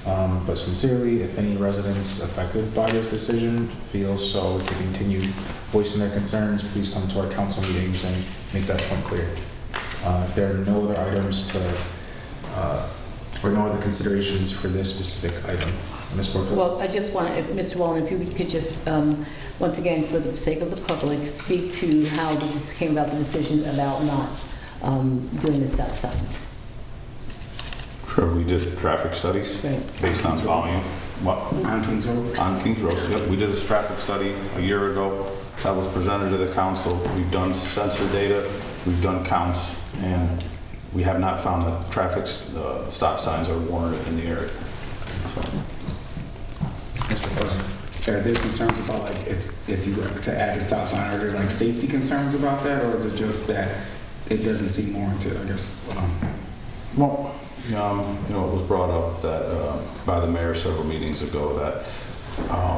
But sincerely, if any residents affected by this decision feel so to continue voicing their concerns, please come to our council meetings and make that point clear. If there are no other items or no other considerations for this specific item, Ms. Porter? Well, I just want, Mr. Wallen, if you could just, once again, for the sake of the public, speak to how this came about, the decision about not doing the stop signs. Sure, we did traffic studies based on volume. What? On Kings Road? On Kings Road, yep. We did a traffic study a year ago that was presented to the council. We've done sensor data, we've done counts, and we have not found that traffic stop signs are warranted in the area. So. Mr. President, are there concerns about if you were to add a stop sign, are there safety concerns about that, or is it just that it doesn't seem warranted, I guess? Well, it was brought up that by the mayor several meetings ago that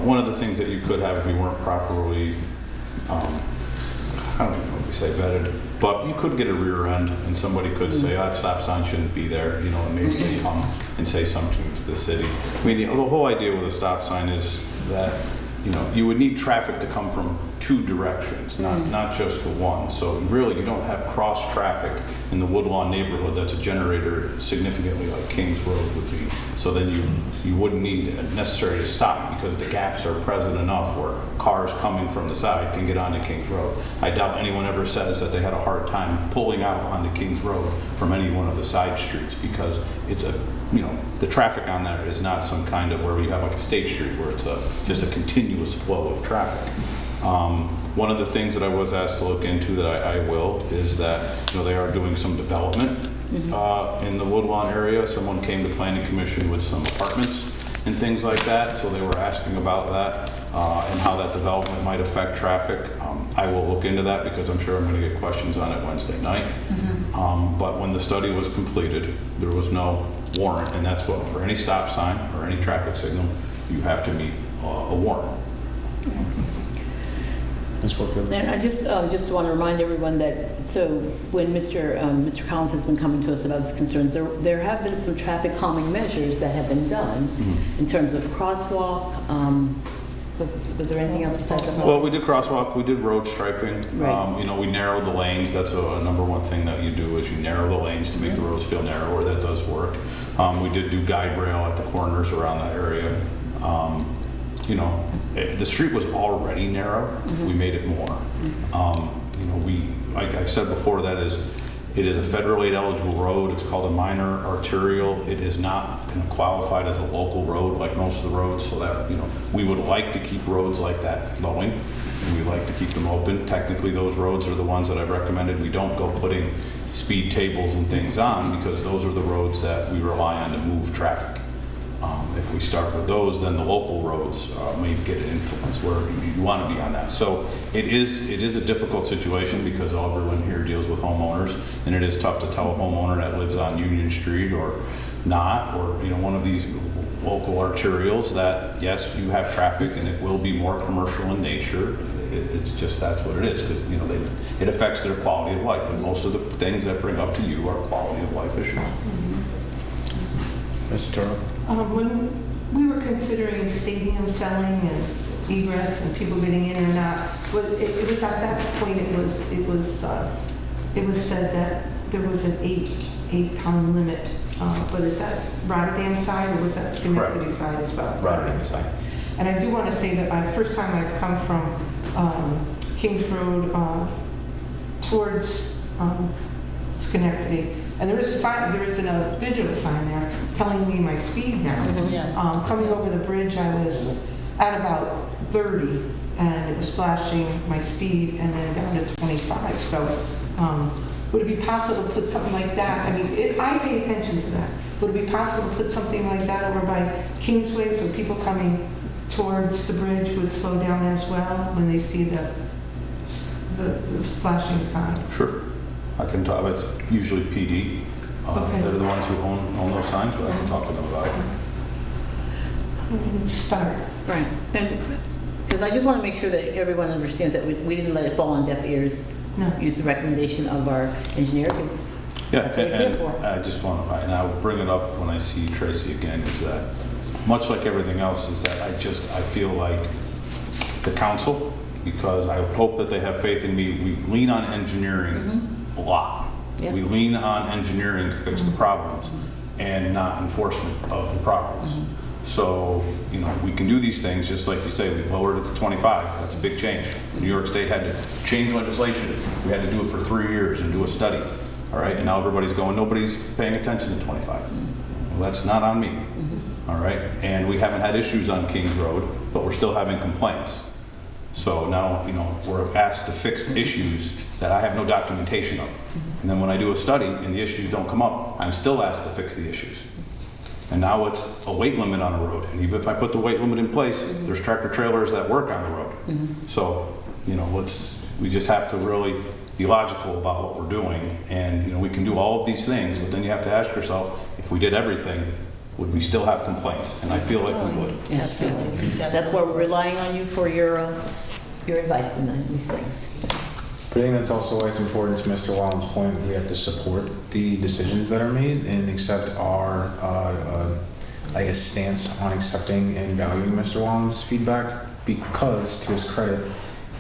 one of the things that you could have if you weren't properly I don't even know what we say vetted, but you could get a rear end and somebody could say, oh, that stop sign shouldn't be there, you know, and maybe they come and say something to the city. I mean, the whole idea with a stop sign is that, you know, you would need traffic to come from two directions, not just the one. So really, you don't have cross traffic in the Woodlawn neighborhood that's a generator significantly like Kings Road would be. So then you wouldn't need necessarily to stop because the gaps are present enough where cars coming from the side can get onto Kings Road. I doubt anyone ever says that they had a hard time pulling out onto Kings Road from any one of the side streets because it's a, you know, the traffic on there is not some kind of where you have like a state street where it's just a continuous flow of traffic. One of the things that I was asked to look into that I will is that, you know, they are doing some development in the Woodlawn area. Someone came to Planning Commission with some apartments and things like that, so they were asking about that and how that development might affect traffic. I will look into that because I'm sure I'm going to get questions on it Wednesday night. But when the study was completed, there was no warrant, and that's what, for any stop sign or any traffic signal, you have to meet a warrant. And I just want to remind everyone that, so when Mr. Collins has been coming to us about his concerns, there have been some traffic calming measures that have been done in terms of crosswalk. Was there anything else besides the? Well, we did crosswalk, we did road striping. Right. You know, we narrowed the lanes. That's a number one thing that you do is you narrow the lanes to make the roads feel narrower. That does work. We did do guide rail at the corners around that area. You know, the street was already narrow. We made it more. You know, like I've said before, it is a federal aid eligible road. It's called a minor arterial. It is not kind of qualified as a local road like most of the roads. So that, you know, we would like to keep roads like that flowing. And we like to keep them open. Technically, those roads are the ones that I've recommended. We don't go putting speed tables and things on because those are the roads that we rely on to move traffic. If we start with those, then the local roads may get an influence where you want to be on that. So it is a difficult situation because everyone here deals with homeowners, and it is tough to tell a homeowner that lives on Union Street or not, or, you know, one of these local arterials that yes, you have traffic and it will be more commercial in nature. It's just that's what it is because, you know, it affects their quality of life, and most of the things that bring up to you are quality of life issues. Mr. Toro? When we were considering stadium selling and egress and people getting in or not, it was at that point it was said that there was an eight-ton limit. But is that Rotterdam side or was that Schenectady side as well? Rotterdam side. And I do want to say that the first time I've come from Kings Road towards Schenectady, and there is a digital sign there telling me my speed now. Coming over the bridge, I was at about 30, and it was flashing my speed, and then down to 25. So, would it be possible to put something like that? I mean, I pay attention to that. Would it be possible to put something like that over by Kingsway so people coming towards the bridge would slow down as well when they see the flashing sign? Sure. I can talk, it's usually PD. Okay. They're the ones who own those signs, but I can talk to them about it. Start. Right. And because I just want to make sure that everyone understands that we didn't let it fall on deaf ears. No. Use the recommendation of our engineer because that's what it's here for. I just want to, and I'll bring it up when I see Tracy again, is that much like everything else, is that I feel like the council, because I hope that they have faith in me, we lean on engineering a lot. Yes. We lean on engineering to fix the problems and not enforcement of the problems. So, you know, we can do these things, just like you say, we lowered it to 25. That's a big change. New York State had to change legislation. We had to do it for 3 years and do a study. All right, and now everybody's going, nobody's paying attention to 25. Well, that's not on me. All right, and we haven't had issues on Kings Road, but we're still having complaints. So now, you know, we're asked to fix issues that I have no documentation of. And then when I do a study and the issues don't come up, I'm still asked to fix the issues. And now it's a weight limit on a road. And even if I put the weight limit in place, there's tractor trailers that work on the road. So, you know, we just have to really be logical about what we're doing. And, you know, we can do all of these things, but then you have to ask yourself, if we did everything, would we still have complaints? And I feel like we would. Yes, that's why we're relying on you for your advice in these things. But I think that's also why it's important, to Mr. Wallen's point, we have to support the decisions that are made and accept our, I guess, stance on accepting and valuing Mr. Wallen's feedback, because, to his credit,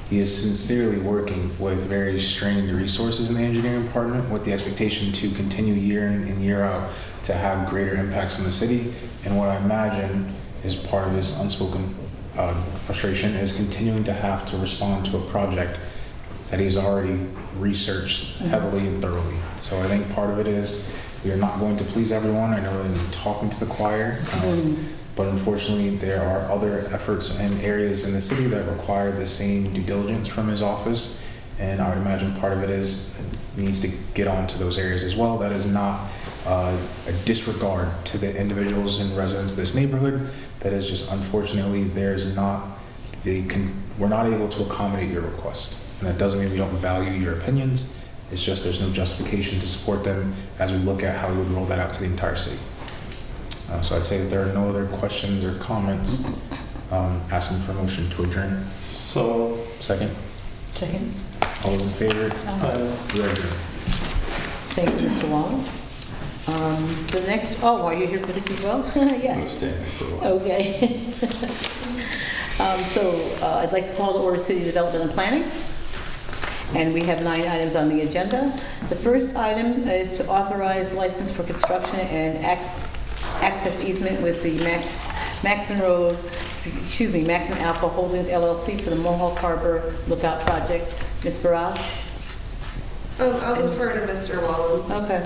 he is sincerely working with very strained resources in the engineering department with the expectation to continue year in and year out to have greater impacts on the city. And what I imagine is part of his unspoken frustration is continuing to have to respond to a project that he's already researched heavily and thoroughly. So I think part of it is we are not going to please everyone. I know I'm talking to the choir, but unfortunately there are other efforts and areas in the city that require the same due diligence from his office. And I would imagine part of it is he needs to get onto those areas as well. That is not a disregard to the individuals and residents of this neighborhood. That is just, unfortunately, there's not we're not able to accommodate your request. And that doesn't mean we don't value your opinions. It's just there's no justification to support them as we look at how we would roll that out to the entire city. So I'd say if there are no other questions or comments, asking for a motion to adjourn. So, Second. Second. All those in favor? We are adjourned. Thank you, Mr. Wallen. The next, are you here for this as well? Yes. Okay. I'd like to call to order City Development and Planning. And we have 9 items on the agenda. The first item is to authorize license for construction and access easement with the Maxon Alpha Holdings LLC for the Mohawk Harbor Lookout Project. Ms. Barras? I'll defer to Mr. Wallen. Okay.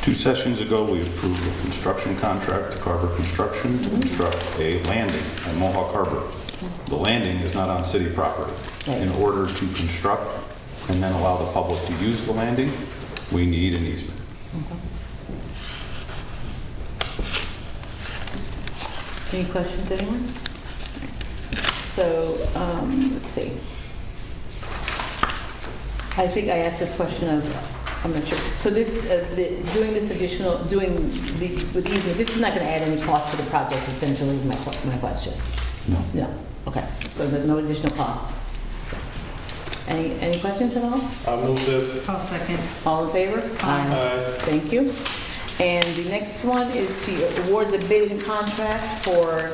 2 sessions ago, we approved a construction contract to Carver Construction to construct a landing at Mohawk Harbor. The landing is not on city property. Right. In order to construct and then allow the public to use the landing, we need an easement. Any questions, anyone? So, let's see. I think I asked this question I'm not sure. So this, with easement, this is not going to add any cost to the project, essentially, is my question. No. No. Okay. So there's no additional cost. Any questions at all? I'll move this. I'll second. All in favor? Aye. Thank you. And the next one is to award the bid and contract for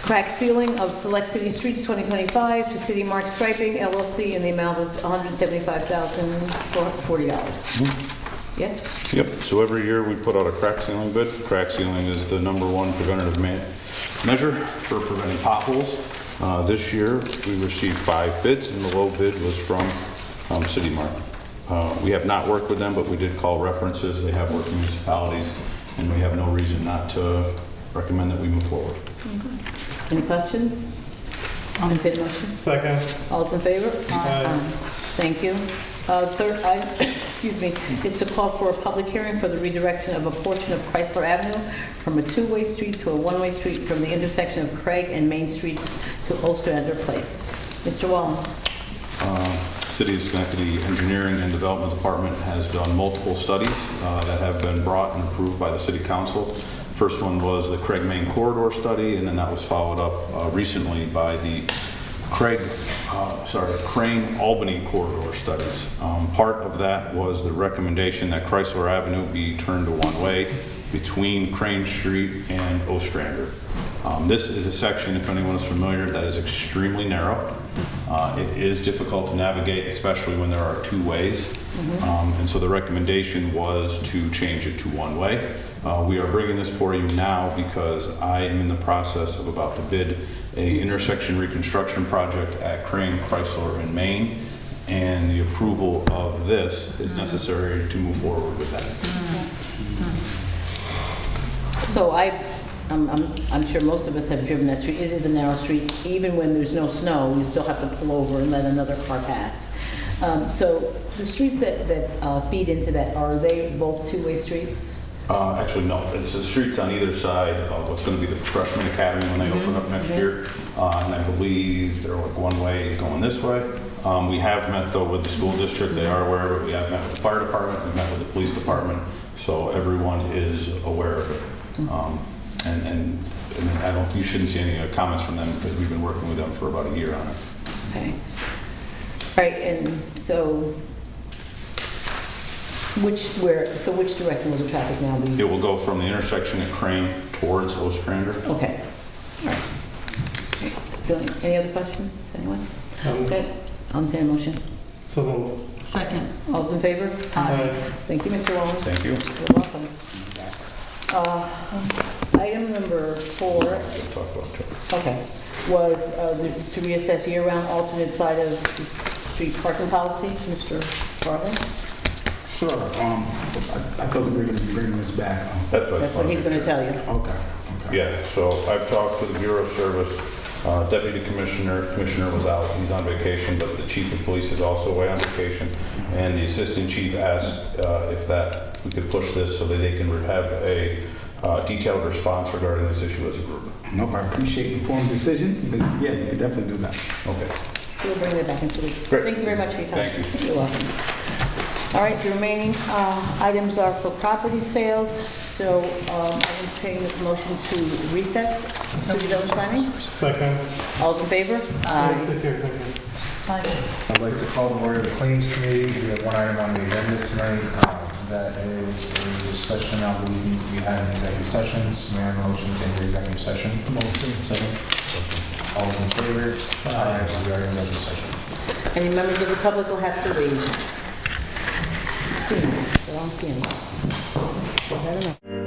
crack sealing of select city streets 2025 to City Mark Striping LLC in the amount of $175,440. Yes? Yep, so every year we put out a crack sealing bid. Crack sealing is the #1 preventative measure for preventing potholes. This year we received 5 bids, and the low bid was from City Mark. We have not worked with them, but we did call references. They have worked municipalities, and we have no reason not to recommend that we move forward. Any questions? Entertain a motion? Second. All's in favor? Aye. Thank you. Third item, is to call for a public hearing for the redirection of a portion of Chrysler Avenue from a 2-way street to a 1-way street from the intersection of Craig and Main Streets to Ostrander Place. Mr. Wallen. City of Schenectady Engineering and Development Department has done multiple studies that have been brought and approved by the City Council. First one was the Craig Main Corridor study, and then that was followed up recently by the Crane Albany Corridor studies. Part of that was the recommendation that Chrysler Avenue be turned to 1-way between Crane Street and Ostrander. This is a section, if anyone is familiar, that is extremely narrow. It is difficult to navigate, especially when there are 2 ways. And so the recommendation was to change it to 1-way. We are bringing this for you now because I am in the process of about to bid a intersection reconstruction project at Crane, Chrysler, and Main, and the approval of this is necessary to move forward with that. So I'm sure most of us have driven that street. It is a narrow street. Even when there's no snow, you still have to pull over and let another car pass. So the streets that feed into that, are they both 2-way streets? Actually, no. It's the streets on either side of what's going to be the Freshman Academy when they open up next year. And I believe they're like 1-way going this way. We have met, though, with the school district. They are aware of it. We have met with the fire department. We've met with the police department. So everyone is aware of it. And you shouldn't see any comments from them because we've been working with them for about a year on it. Okay. Right, and so which direction will the traffic now be? It will go from the intersection at Crane towards Ostrander. Okay, all right. So any other questions, anyone? Okay, I'll entertain a motion. So moved. Second. All's in favor? Aye. Thank you, Mr. Wallen. Thank you. You're welcome. Item number 4, Talk about trucks. okay, was to reassess year-round alternate side of the street parking policy. Mr. Farley? Sure, I thought we were gonna be bringing this back. That's what I That's what he's going to tell you. Okay. Yeah, so I've talked to the Bureau of Service. Deputy Commissioner was out, he's on vacation, but the Chief of Police is also away on vacation. And the Assistant Chief asked if we could push this so that they can have a detailed response regarding this issue as a group. Nope, I appreciate informed decisions, but yeah, we could definitely do that. Okay. We'll bring it back into the... Great. Thank you very much for your time. Thank you. You're welcome. All right, the remaining items are for property sales. So I'm entertaining a motion to recess to development planning. Second. All's in favor? Take care, thank you. I'd like to call to order the Claims Committee. We have one item on the agenda tonight. That is a discussion I believe needs to be had in executive sessions. May I have a motion to enter executive session? Motion. Second. All those in favor? Aye. We are in executive session. Any members of the public will have to leave. I don't see any. I don't know.